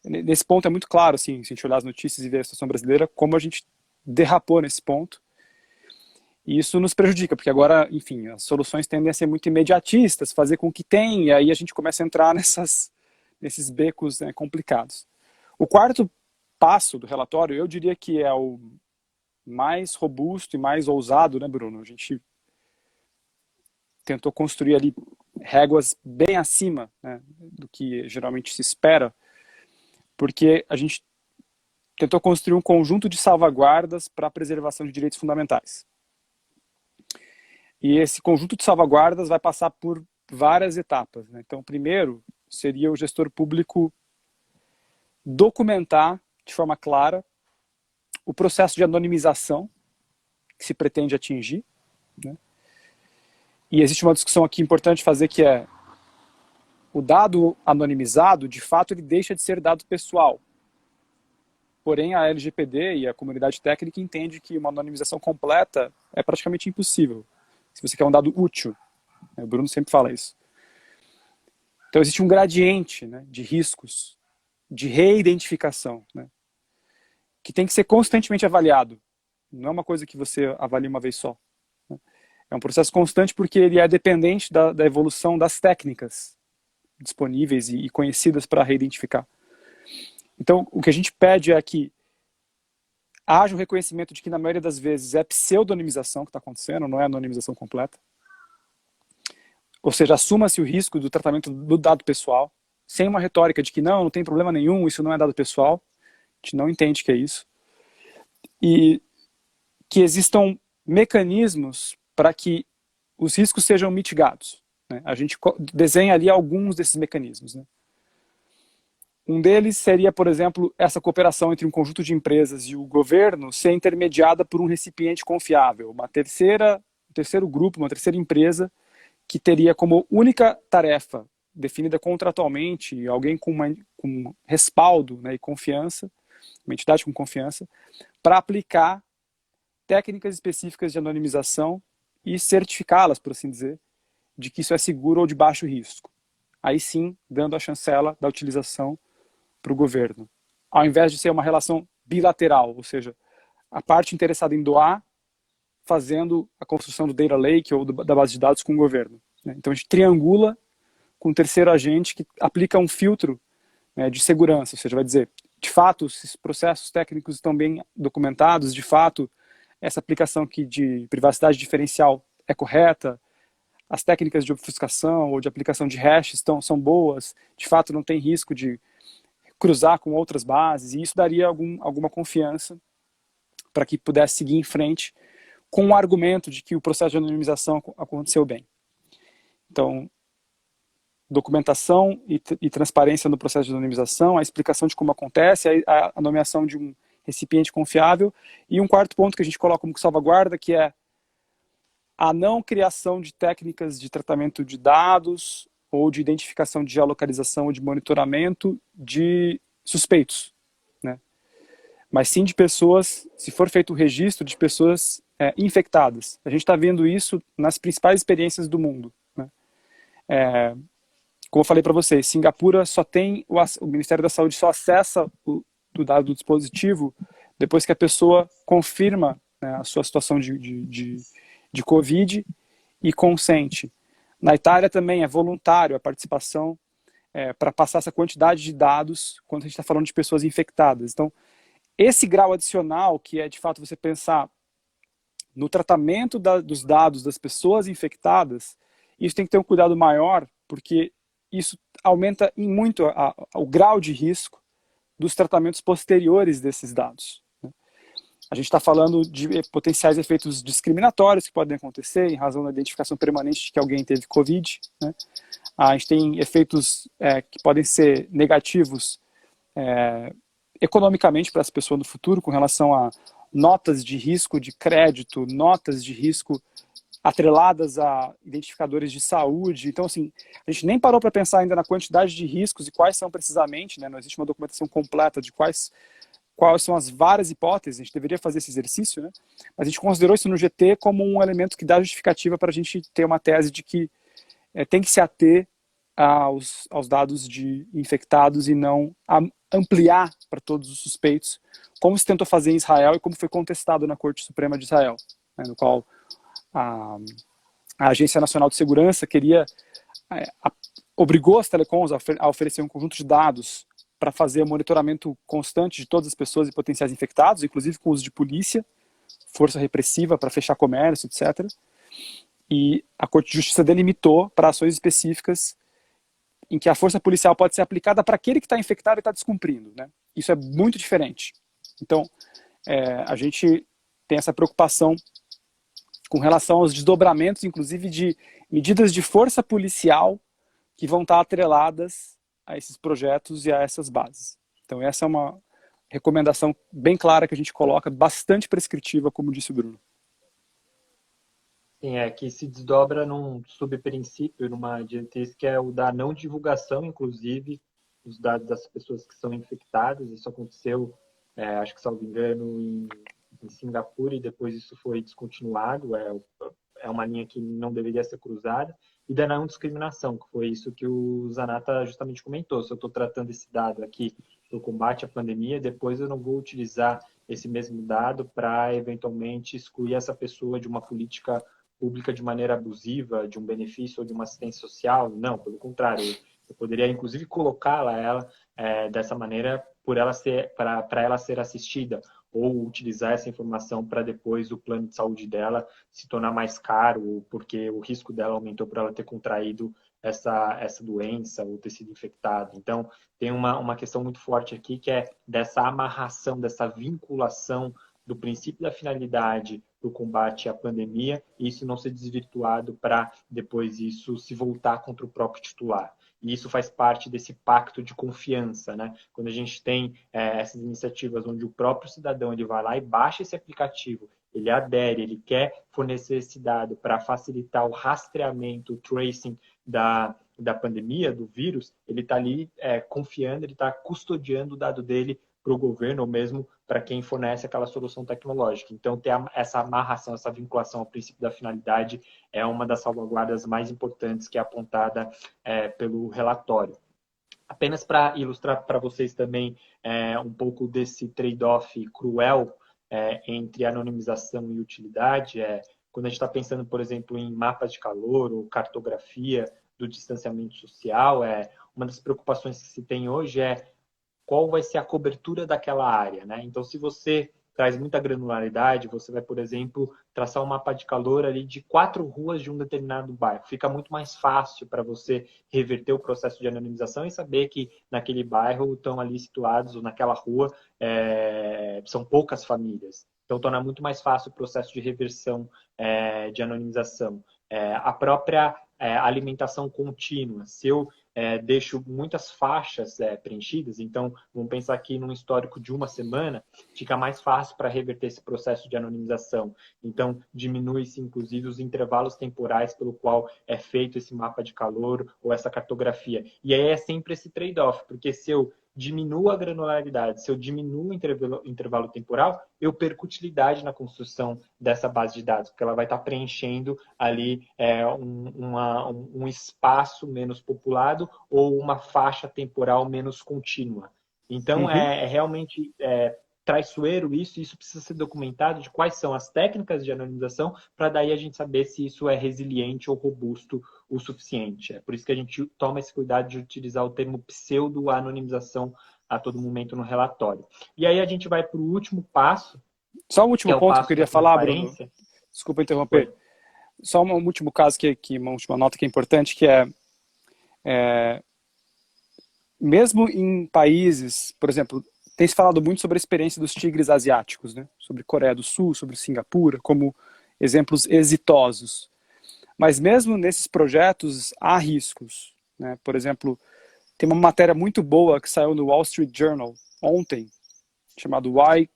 Nesse ponto é muito claro, assim, se a gente olhar as notícias e ver a situação brasileira, como a gente derrapou nesse ponto. E isso nos prejudica, porque agora, enfim, as soluções tendem a ser muito imediatistas, fazer com que tenha, e aí a gente começa a entrar nesses becos complicados. O quarto passo do relatório, eu diria que é o mais robusto e mais ousado, né, Bruno? A gente tentou construir ali réguas bem acima, né, do que geralmente se espera, porque a gente tentou construir um conjunto de salvaguardas para a preservação de direitos fundamentais. E esse conjunto de salvaguardas vai passar por várias etapas. Né? Então, primeiro seria o gestor público documentar de forma clara o processo de anonimização que se pretende atingir, né? E existe uma discussão aqui importante fazer, que é o dado anonimizado, de fato, ele deixa de ser dado pessoal. Porém, a LGPD e a comunidade técnica entende que uma anonimização completa é praticamente impossível, se você quer um dado útil. O Bruno sempre fala isso. Então, existe um gradiente, né, de riscos, de reidentificação, né, que tem que ser constantemente avaliado. Não é uma coisa que você avalia uma vez só. É um processo constante porque ele é dependente da evolução das técnicas disponíveis e conhecidas para reidentificar. Então, o que a gente pede é que haja o reconhecimento de que, na maioria das vezes, é pseudonimização que está acontecendo, não é anonimização completa. Ou seja, assuma-se o risco do tratamento do dado pessoal, sem uma retórica de que não tem problema nenhum, isso não é dado pessoal. A gente não entende que é isso. E que existam mecanismos para que os riscos sejam mitigados, né? A gente desenha ali alguns desses mecanismos, né? Um deles seria, por exemplo, essa cooperação entre um conjunto de empresas e o governo ser intermediada por um recipiente confiável, um terceiro grupo, uma terceira empresa que teria como única tarefa definida contratualmente, alguém com respaldo, né, e confiança, uma entidade com confiança, para aplicar técnicas específicas de anonimização e certificá-las, por assim dizer, de que isso é seguro ou de baixo risco. Aí sim, dando a chancela da utilização para o governo. Ao invés de ser uma relação bilateral, ou seja, a parte interessada em doar fazendo a construção do data lake ou da base de dados com o governo. Então a gente triangula com um terceiro agente que aplica um filtro, né, de segurança, ou seja, vai dizer, de fato, esses processos técnicos estão bem documentados, de fato, essa aplicação aqui de privacidade diferencial é correta, as técnicas de obfuscação ou de aplicação de hash são boas, de fato não tem risco de cruzar com outras bases, e isso daria alguma confiança para que pudesse seguir em frente com o argumento de que o processo de anonimização aconteceu bem. Então, documentação e transparência no processo de anonimização, a explicação de como acontece, a nomeação de um recipiente confiável, e um quarto ponto que a gente coloca como salvaguarda, que é a não criação de técnicas de tratamento de dados ou de identificação de geolocalização ou de monitoramento de suspeitos, né? Mas sim de pessoas, se for feito o registro de pessoas infectadas. A gente está vendo isso nas principais experiências do mundo, né? Como eu falei para vocês, Singapura só tem, o Ministério da Saúde só acessa o dado do dispositivo depois que a pessoa confirma, né, a sua situação de Covid e consente. Na Itália também é voluntário a participação para passar essa quantidade de dados quando a gente está falando de pessoas infectadas. Então, esse grau adicional, que é de fato você pensar no tratamento dos dados das pessoas infectadas, isso tem que ter um cuidado maior, porque isso aumenta em muito o grau de risco dos tratamentos posteriores desses dados. A gente está falando de potenciais efeitos discriminatórios que podem acontecer em razão da identificação permanente de que alguém teve Covid, né? A gente tem efeitos que podem ser negativos economicamente para essa pessoa no futuro, com relação a notas de risco de crédito, notas de risco atreladas a identificadores de saúde. Então, assim, a gente nem parou para pensar ainda na quantidade de riscos e quais são precisamente, né? Não existe uma documentação completa de quais são as várias hipóteses. A gente deveria fazer esse exercício, né? Mas a gente considerou isso no GT como um elemento que dá justificativa para a gente ter uma tese de que tem que se ater aos dados de infectados e não ampliar para todos os suspeitos, como se tentou fazer em Israel e como foi contestado na Corte Suprema de Israel, né, no qual a Agência Nacional de Segurança obrigou as telecoms a oferecer um conjunto de dados para fazer monitoramento constante de todas as pessoas e potenciais infectados, inclusive com o uso de polícia, força repressiva para fechar comércio, etc. E a Corte de Justiça delimitou para ações específicas em que a força policial pode ser aplicada para aquele que está infectado e está descumprindo, né? Isso é muito diferente. Então, a gente tem essa preocupação com relação aos desdobramentos, inclusive de medidas de força policial que vão estar atreladas a esses projetos e a essas bases. Então, essa é uma recomendação bem clara que a gente coloca, bastante prescritiva, como disse o Bruno. Sim, que se desdobra num subprincípio, numa diretriz que é o da não divulgação, inclusive, dos dados das pessoas que são infectadas. Isso aconteceu, acho que, salvo engano, em Singapura, e depois isso foi descontinuado. É uma linha que não deveria ser cruzada. E da não discriminação, que foi isso que o Zanata justamente comentou. Se eu estou tratando esse dado aqui do combate à pandemia, depois eu não vou utilizar esse mesmo dado para, eventualmente, excluir essa pessoa de uma política pública de maneira abusiva, de um benefício ou de uma assistência social. Não, pelo contrário, eu poderia inclusive colocá-la ela dessa maneira para ela ser assistida ou utilizar essa informação para depois o plano de saúde dela se tornar mais caro, porque o risco dela aumentou por ela ter contraído essa doença ou ter sido infectado. Então, tem uma questão muito forte aqui que é dessa amarração, dessa vinculação do princípio da finalidade do combate à pandemia e isso não ser desvirtuado para depois isso se voltar contra o próprio titular. E isso faz parte desse pacto de confiança, né? Quando a gente tem essas iniciativas onde o próprio cidadão ele vai lá e baixa esse aplicativo, ele adere, ele quer fornecer esse dado para facilitar o rastreamento, o tracing da pandemia, do vírus, ele está ali confiando, ele está custodiando o dado dele para o governo ou mesmo para quem fornece aquela solução tecnológica. Então, ter essa amarração, essa vinculação ao princípio da finalidade é uma das salvaguardas mais importantes que é apontada pelo relatório. Apenas para ilustrar para vocês também um pouco desse trade-off cruel entre anonimização e utilidade, quando a gente está pensando, por exemplo, em mapas de calor ou cartografia do distanciamento social, uma das preocupações que se tem hoje é qual vai ser a cobertura daquela área, né? Então, se você traz muita granularidade, você vai, por exemplo, traçar um mapa de calor ali de 4 ruas de um determinado bairro. Fica muito mais fácil para você reverter o processo de anonimização e saber que naquele bairro estão ali situados, ou naquela rua, são poucas famílias. Então, torna muito mais fácil o processo de reversão de anonimização. A própria alimentação contínua. Se eu deixo muitas faixas preenchidas, então vamos pensar aqui num histórico de uma semana, fica mais fácil para reverter esse processo de anonimização. Então, diminui-se inclusive os intervalos temporais pelo qual é feito esse mapa de calor ou essa cartografia. E aí é sempre esse trade-off, porque se eu diminuo a granularidade, se eu diminuo o intervalo temporal, eu perco utilidade na construção dessa base de dados, porque ela vai estar preenchendo ali um espaço menos populado ou uma faixa temporal menos contínua. Então, realmente traiçoeiro isso, e isso precisa ser documentado de quais são as técnicas de anonimização para daí a gente saber se isso é resiliente ou robusto o suficiente. É por isso que a gente toma esse cuidado de utilizar o termo pseudo-anonimização a todo momento no relatório. E aí a gente vai para o último passo. Só um último ponto que eu queria falar, Bruno. Desculpa interromper. Foi. Só um último caso, uma última nota que é importante, que mesmo em países, por exemplo, tem se falado muito sobre a experiência dos tigres asiáticos, né? Sobre Coreia do Sul, sobre Singapura, como exemplos exitosos. Mas mesmo nesses projetos há riscos, né? Por exemplo, tem uma matéria muito boa que saiu no Wall Street Journal ontem, chamado Why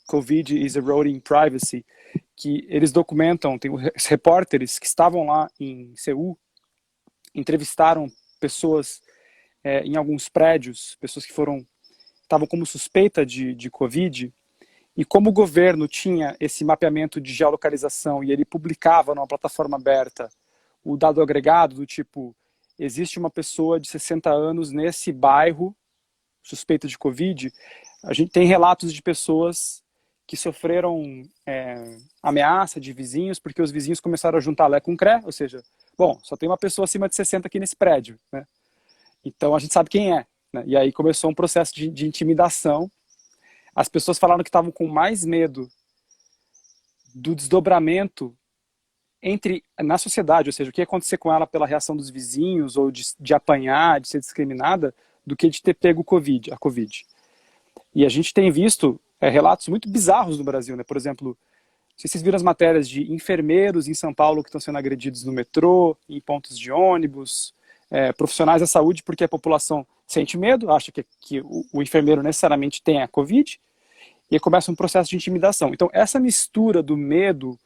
COVID is Eroding Privacy, que eles documentam, tem os repórteres que estavam lá em Seul, entrevistaram pessoas em alguns prédios, pessoas que estavam como suspeita de Covid, e como o governo tinha esse mapeamento de geolocalização e ele publicava numa plataforma aberta o dado agregado do tipo, existe uma pessoa de 60 anos nesse bairro suspeita de Covid, a gente tem relatos de pessoas que sofreram ameaça de vizinhos, porque os vizinhos começaram a juntar Lé com Cré, ou seja, bom, só tem uma pessoa acima de 60 aqui nesse prédio, né? Então a gente sabe quem é, né? E aí começou um processo de intimidação. As pessoas falaram que estavam com mais medo do desdobramento na sociedade, ou seja, o que ia acontecer com ela pela reação dos vizinhos, ou de apanhar, de ser discriminada, do que de ter pego a Covid. E a gente tem visto relatos muito bizarros no Brasil, né? Por exemplo, não sei se vocês viram as matérias de enfermeiros em São Paulo que estão sendo agredidos no metrô, em pontos de ônibus, profissionais da saúde, porque a população sente medo, acha que o enfermeiro necessariamente tem a Covid, e aí começa um processo de intimidação. Então, essa mistura do medo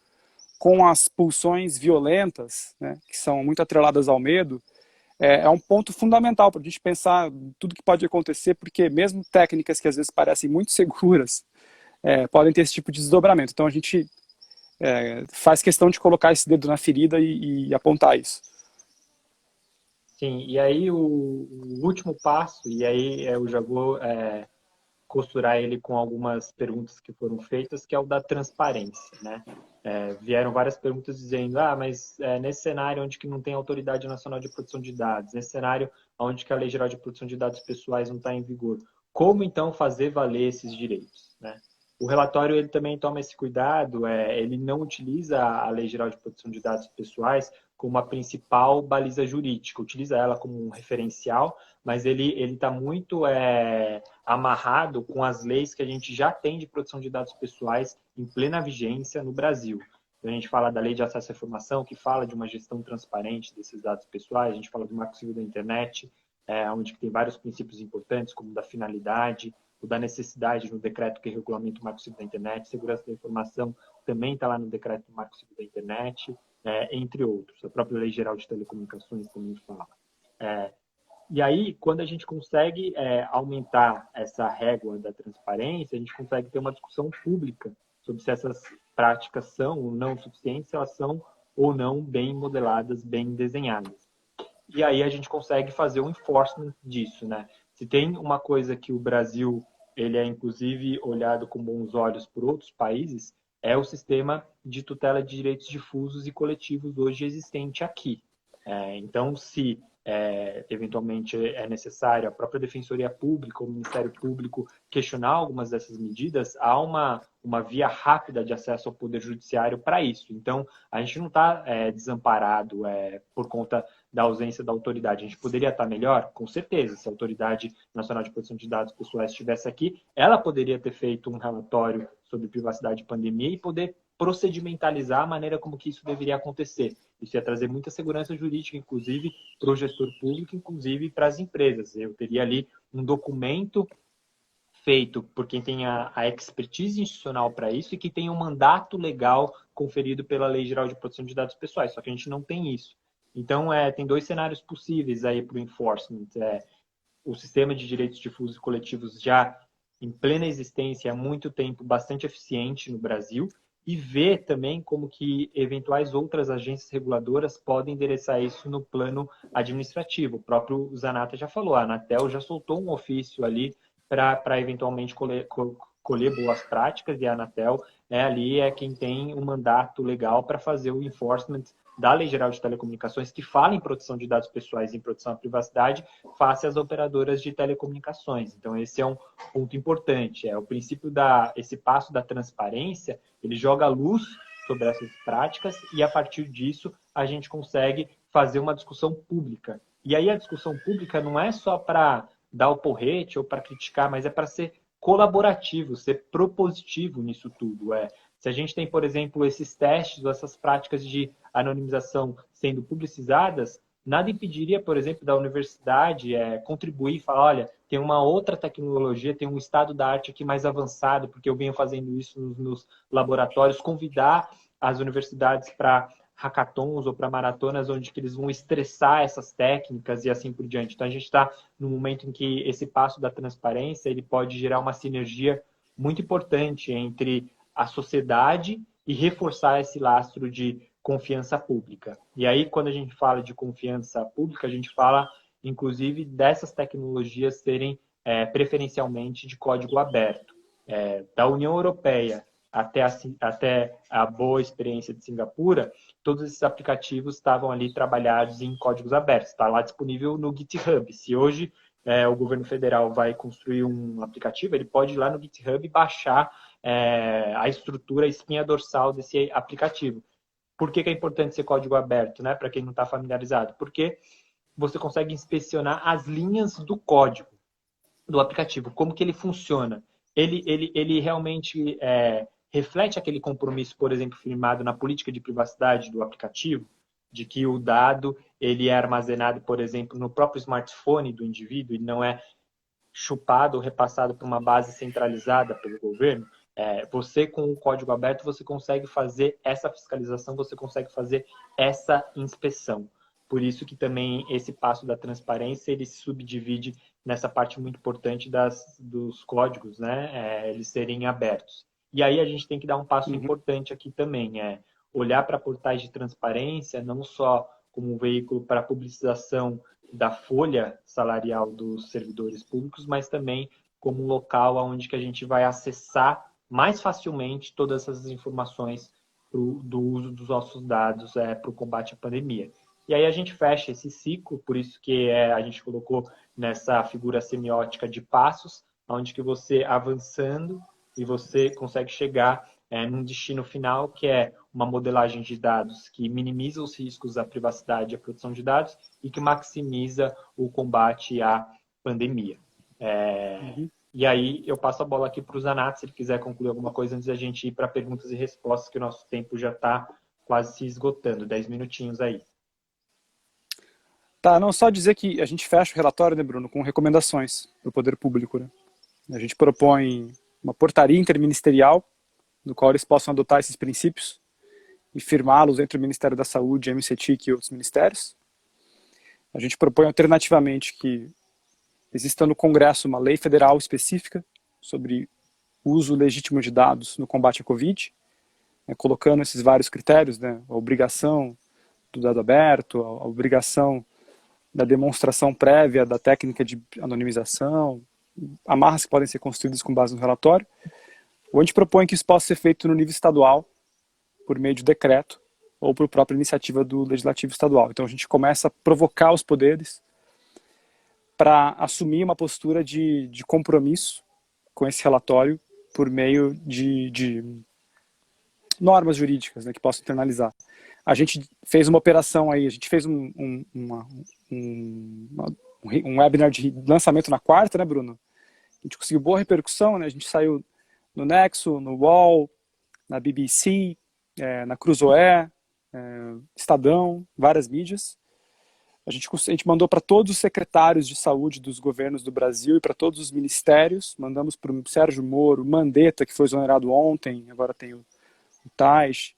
com as pulsões violentas, né, que são muito atreladas ao medo, é um ponto fundamental para a gente pensar tudo que pode acontecer, porque mesmo técnicas que às vezes parecem muito seguras, podem ter esse tipo de desdobramento. Então a gente faz questão de colocar esse dedo na ferida e apontar isso. Sim, e aí o último passo, e aí eu já vou costurar ele com algumas perguntas que foram feitas, que é o da transparência, né? Vieram várias perguntas dizendo, mas nesse cenário onde que não tem Autoridade Nacional de Proteção de Dados, nesse cenário onde que a Lei Geral de Proteção de Dados Pessoais não está em vigor, como então fazer valer esses direitos, né? O relatório ele também toma esse cuidado, ele não utiliza a Lei Geral de Proteção de Dados Pessoais como a principal baliza jurídica, utiliza ela como um referencial, mas ele está muito amarrado com as leis que a gente já tem de proteção de dados pessoais em plena vigência no Brasil. Então, a gente fala da Lei de Acesso à Informação, que fala de uma gestão transparente desses dados pessoais, a gente fala do Marco Civil da Internet, onde tem vários princípios importantes, como da finalidade, o da necessidade no decreto que regulamenta o Marco Civil da Internet, segurança da informação também está lá no decreto do Marco Civil da Internet, entre outros. A própria Lei Geral de Telecomunicações também fala. E aí, quando a gente consegue aumentar essa régua da transparência, a gente consegue ter uma discussão pública sobre se essas práticas são ou não suficientes, se elas são ou não bem modeladas, bem desenhadas. E aí a gente consegue fazer um enforcement disso, né? Se tem uma coisa que o Brasil, ele é inclusive olhado com bons olhos por outros países, é o sistema de tutela de direitos difusos e coletivos hoje existente aqui. Então, se eventualmente é necessário a própria Defensoria Pública, o Ministério Público questionar algumas dessas medidas, há uma via rápida de acesso ao Poder Judiciário para isso. Então, a gente não está desamparado por conta da ausência da autoridade. A gente poderia estar melhor? Com certeza. Se a Autoridade Nacional de Proteção de Dados Pessoais estivesse aqui, ela poderia ter feito um relatório sobre privacidade e pandemia e poder procedimentalizar a maneira como que isso deveria acontecer. Isso ia trazer muita segurança jurídica, inclusive para o gestor público, inclusive para as empresas. Eu teria ali um documento feito por quem tem a expertise institucional para isso e que tem um mandato legal conferido pela Lei Geral de Proteção de Dados Pessoais, só que a gente não tem isso. Então, tem dois cenários possíveis aí para o enforcement. O sistema de direitos difusos e coletivos já em plena existência há muito tempo, bastante eficiente no Brasil, e ver também como que eventuais outras agências reguladoras podem endereçar isso no plano administrativo. O próprio Zanata já falou, a Anatel já soltou um ofício ali para eventualmente colher boas práticas, e a Anatel é quem tem o mandato legal para fazer o enforcement da Lei Geral de Telecomunicações, que fala em proteção de dados pessoais e em proteção à privacidade, face às operadoras de telecomunicações. Então, esse é um ponto importante. O princípio esse passo da transparência, ele joga luz sobre essas práticas e, a partir disso, a gente consegue fazer uma discussão pública. E aí, a discussão pública não é só para dar o porrete ou para criticar, mas é para ser colaborativo, ser propositivo nisso tudo. Se a gente tem, por exemplo, esses testes ou essas práticas de anonimização sendo publicizadas, nada impediria, por exemplo, da universidade contribuir e falar, olha, tem uma outra tecnologia, tem um estado da arte aqui mais avançado, porque eu venho fazendo isso nos laboratórios, convidar as universidades para hackathons ou para maratonas onde que eles vão estressar essas técnicas e assim por diante. Então, a gente está no momento em que esse passo da transparência ele pode gerar uma sinergia muito importante entre a sociedade e reforçar esse lastro de confiança pública. E aí, quando a gente fala de confiança pública, a gente fala, inclusive, dessas tecnologias serem preferencialmente de código aberto. Da União Europeia até a boa experiência de Singapura, todos esses aplicativos estavam ali trabalhados em códigos abertos. Está lá disponível no GitHub. Se hoje o governo federal vai construir um aplicativo, ele pode ir lá no GitHub e baixar a estrutura, a espinha dorsal desse aplicativo. Por que é importante ser código aberto, né? Para quem não está familiarizado? Porque você consegue inspecionar as linhas do código do aplicativo, como que ele funciona. Ele realmente reflete aquele compromisso, por exemplo, firmado na política de privacidade do aplicativo, de que o dado ele é armazenado, por exemplo, no próprio smartphone do indivíduo e não é chupado ou repassado para uma base centralizada pelo governo. Você, com o código aberto, você consegue fazer essa fiscalização, você consegue fazer essa inspeção. Por isso que também esse passo da transparência, ele se subdivide nessa parte muito importante dos códigos, né? Eles serem abertos. E aí a gente tem que dar um passo importante aqui também, olhar para portais de transparência, não só como um veículo para publicização da folha salarial dos servidores públicos, mas também como um local onde que a gente vai acessar mais facilmente todas essas informações do uso dos nossos dados para o combate à pandemia. E aí a gente fecha esse ciclo, por isso que a gente colocou nessa figura semiótica de passos, onde que você avançando e você consegue chegar num destino final, que é uma modelagem de dados que minimiza os riscos à privacidade e à proteção de dados e que maximiza o combate à pandemia. E aí eu passo a bola aqui para o Zanat, se ele quiser concluir alguma coisa antes da gente ir para perguntas e respostas, que o nosso tempo já está quase se esgotando. 10 minutinhos aí. Tá, não só dizer que a gente fecha o relatório, né, Bruno, com recomendações para o poder público, né? A gente propõe uma portaria interministerial no qual eles possam adotar esses princípios e firmá-los entre o Ministério da Saúde, a MCTIC e outros ministérios. A gente propõe alternativamente que exista no Congresso uma lei federal específica sobre uso legítimo de dados no combate à Covid, né, colocando esses vários critérios, né, a obrigação do dado aberto, a obrigação da demonstração prévia da técnica de anonimização, amarras que podem ser construídas com base no relatório. A gente propõe que isso possa ser feito no nível estadual, por meio de decreto, ou por própria iniciativa do Legislativo Estadual. Então a gente começa a provocar os poderes para assumir uma postura de compromisso com esse relatório por meio de normas jurídicas, né, que possam internalizar. A gente fez uma operação aí, a gente fez um webinar de lançamento na quarta, né, Bruno? A gente conseguiu boa repercussão, né? A gente saiu no Nexo, no UOL, na BBC, na Cruzoé, Estadão, várias mídias. A gente mandou para todos os secretários de saúde dos governos do Brasil e para todos os ministérios. Mandamos para o Sérgio Moro, Mandetta, que foi exonerado ontem, agora tem o Tais,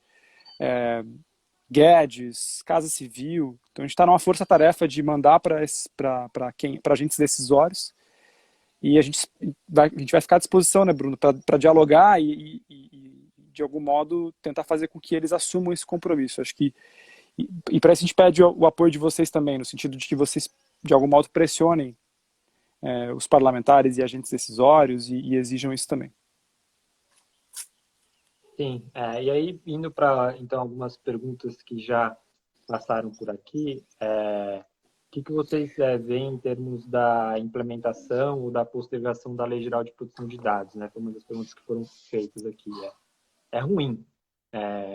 Guedes, Casa Civil. Então a gente está numa força-tarefa de mandar para agentes decisórios. E a gente vai ficar à disposição, né, Bruno, para dialogar e, de algum modo, tentar fazer com que eles assumam esse compromisso. Acho que e para isso a gente pede o apoio de vocês também, no sentido de que vocês, de algum modo, pressionem os parlamentares e agentes decisórios e exijam isso também. Sim, e aí indo para então algumas perguntas que já passaram por aqui, o que vocês veem em termos da implementação ou da postergação da Lei Geral de Proteção de Dados, né? Foi uma das perguntas que foram feitas aqui. É ruim.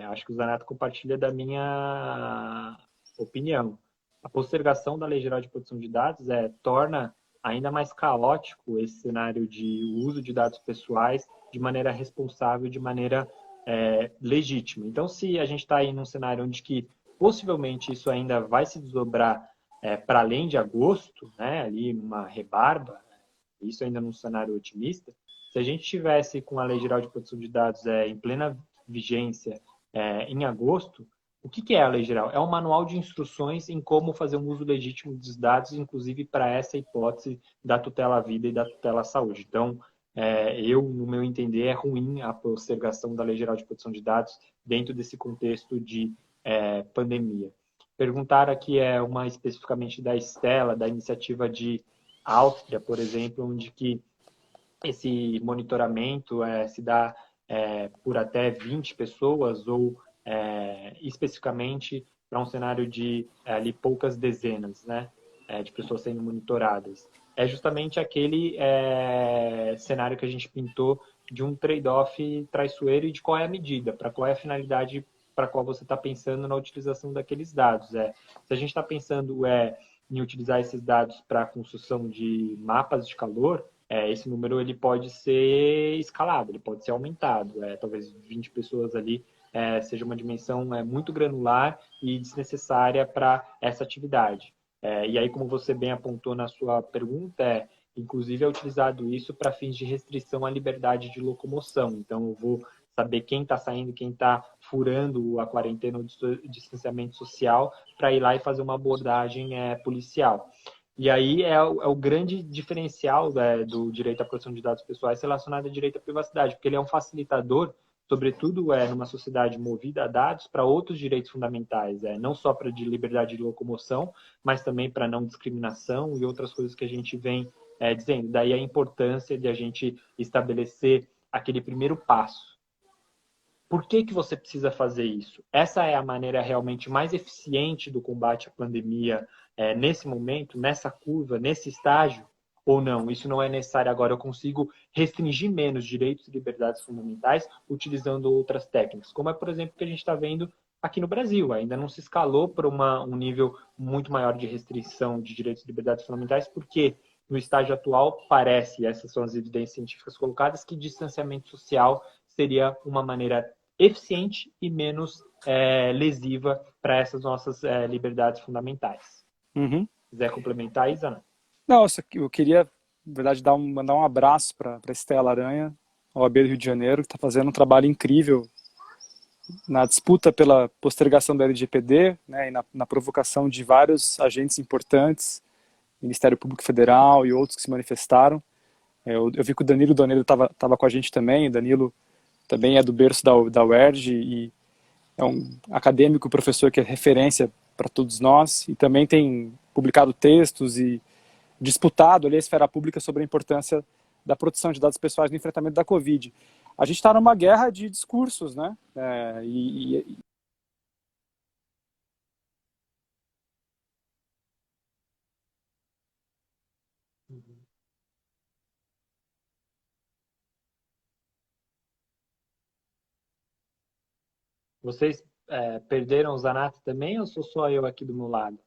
Acho que o Zanato compartilha da minha opinião. A postergação da Lei Geral de Proteção de Dados torna ainda mais caótico esse cenário de uso de dados pessoais de maneira responsável, de maneira legítima. Então, se a gente está aí num cenário onde que possivelmente isso ainda vai se desdobrar para além de agosto, né, ali uma rebarba, isso ainda num cenário otimista, se a gente tivesse com a Lei Geral de Proteção de Dados em plena vigência em agosto, o que é a Lei Geral? É um manual de instruções em como fazer um uso legítimo dos dados, inclusive para essa hipótese da tutela à vida e da tutela à saúde. Então, no meu entender, é ruim a postergação da Lei Geral de Proteção de Dados dentro desse contexto de pandemia. Perguntaram aqui uma especificamente da Estela, da iniciativa de Áustria, por exemplo, onde que esse monitoramento se dá por até 20 pessoas ou especificamente para um cenário de ali poucas dezenas, né, de pessoas sendo monitoradas. É justamente aquele cenário que a gente pintou de um trade-off traiçoeiro e de qual é a medida, para qual é a finalidade para qual você está pensando na utilização daqueles dados. Se a gente está pensando em utilizar esses dados para a construção de mapas de calor, esse número ele pode ser escalado, ele pode ser aumentado. Talvez 20 pessoas ali seja uma dimensão muito granular e desnecessária para essa atividade. E aí, como você bem apontou na sua pergunta, inclusive é utilizado isso para fins de restrição à liberdade de locomoção. Então, eu vou saber quem está saindo, quem está furando a quarentena ou o distanciamento social para ir lá e fazer uma abordagem policial. E aí é o grande diferencial do direito à proteção de dados pessoais relacionado ao direito à privacidade, porque ele é um facilitador, sobretudo numa sociedade movida a dados, para outros direitos fundamentais, não só para de liberdade de locomoção, mas também para não discriminação e outras coisas que a gente vem dizendo. Daí a importância de a gente estabelecer aquele primeiro passo. Por que que você precisa fazer isso? Essa é a maneira realmente mais eficiente do combate à pandemia nesse momento, nessa curva, nesse estágio? Ou não? Isso não é necessário agora. Eu consigo restringir menos direitos e liberdades fundamentais utilizando outras técnicas, como é, por exemplo, o que a gente está vendo aqui no Brasil. Ainda não se escalou para um nível muito maior de restrição de direitos e liberdades fundamentais, porque no estágio atual parece, essas são as evidências científicas colocadas, que distanciamento social seria uma maneira eficiente e menos lesiva para essas nossas liberdades fundamentais. Uhum. Quiser complementar, Isa? Não, eu queria, na verdade, mandar um abraço para a Estela Aranha, OAB do Rio de Janeiro, que está fazendo um trabalho incrível na disputa pela postergação da LGPD, né, e na provocação de vários agentes importantes, Ministério Público Federal e outros que se manifestaram. Eu vi que o Danilo Donedo estava com a gente também. O Danilo também é do berço da UERJ e é um acadêmico, professor que é referência para todos nós, e também tem publicado textos e disputado ali a esfera pública sobre a importância da proteção de dados pessoais no enfrentamento da Covid. A gente está numa guerra de discursos, né? Vocês perderam o Zanato também ou sou só eu aqui do meu lado?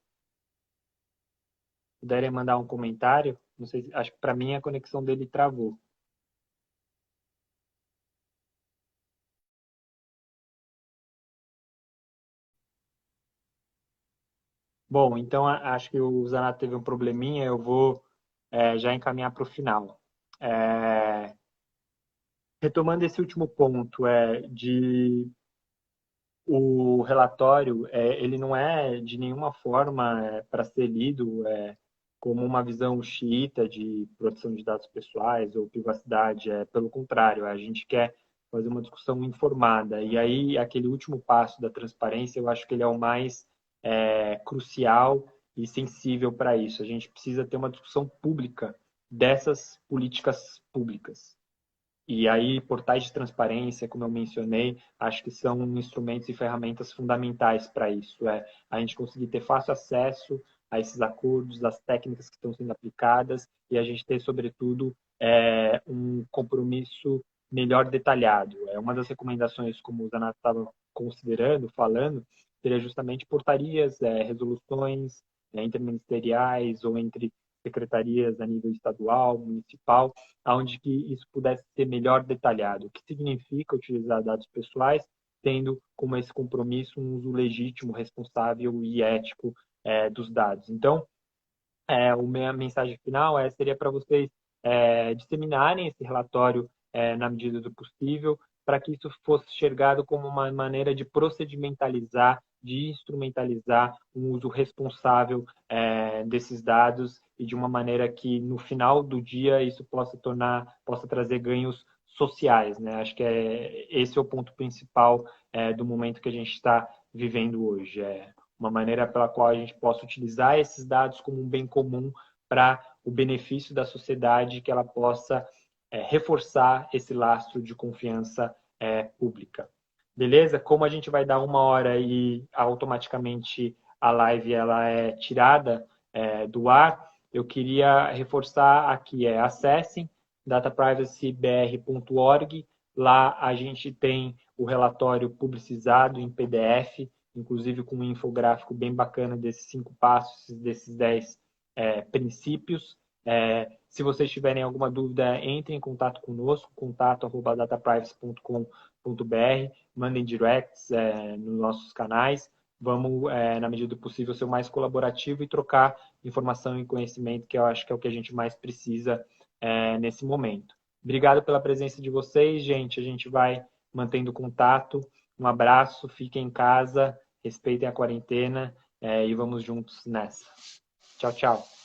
Puderem mandar um comentário? Não sei, acho que para mim a conexão dele travou. Bom, então acho que o Zanato teve um probleminha, eu vou já encaminhar para o final. Retomando esse último ponto, o relatório, ele não é de nenhuma forma para ser lido como uma visão xiita de proteção de dados pessoais ou privacidade. Pelo contrário, a gente quer fazer uma discussão informada. E aí, aquele último passo da transparência, eu acho que ele é o mais crucial e sensível para isso. A gente precisa ter uma discussão pública dessas políticas públicas. E aí, portais de transparência, como eu mencionei, acho que são instrumentos e ferramentas fundamentais para isso. A gente conseguir ter fácil acesso a esses acordos, às técnicas que estão sendo aplicadas e a gente ter, sobretudo, um compromisso melhor detalhado. Uma das recomendações, como o Zanato estava considerando, falando, seria justamente portarias, resoluções interministeriais ou entre secretarias a nível estadual, municipal, onde que isso pudesse ser melhor detalhado. O que significa utilizar dados pessoais, tendo como esse compromisso um uso legítimo, responsável e ético dos dados. Então, a minha mensagem final seria para vocês disseminarem esse relatório na medida do possível, para que isso fosse enxergado como uma maneira de procedimentalizar, de instrumentalizar um uso responsável desses dados e de uma maneira que no final do dia isso possa trazer ganhos sociais, né? Acho que esse é o ponto principal do momento que a gente está vivendo hoje. Uma maneira pela qual a gente possa utilizar esses dados como um bem comum para o benefício da sociedade, que ela possa reforçar esse lastro de confiança pública. Beleza? Como a gente vai dar 1 hora e automaticamente a live ela é tirada do ar, eu queria reforçar aqui, acessem dataprivacybr.org, lá a gente tem o relatório publicizado em PDF, inclusive com um infográfico bem bacana desses 5 passos, desses 10 princípios. Se vocês tiverem alguma dúvida, entrem em contato conosco, contato@dataprivacy.com.br, mandem directs nos nossos canais. Vamos, na medida do possível, ser o mais colaborativo e trocar informação e conhecimento, que eu acho que é o que a gente mais precisa nesse momento. Obrigado pela presença de vocês, gente. A gente vai mantendo contato. Um abraço, fiquem em casa, respeitem a quarentena e vamos juntos nessa. Tchau, tchau.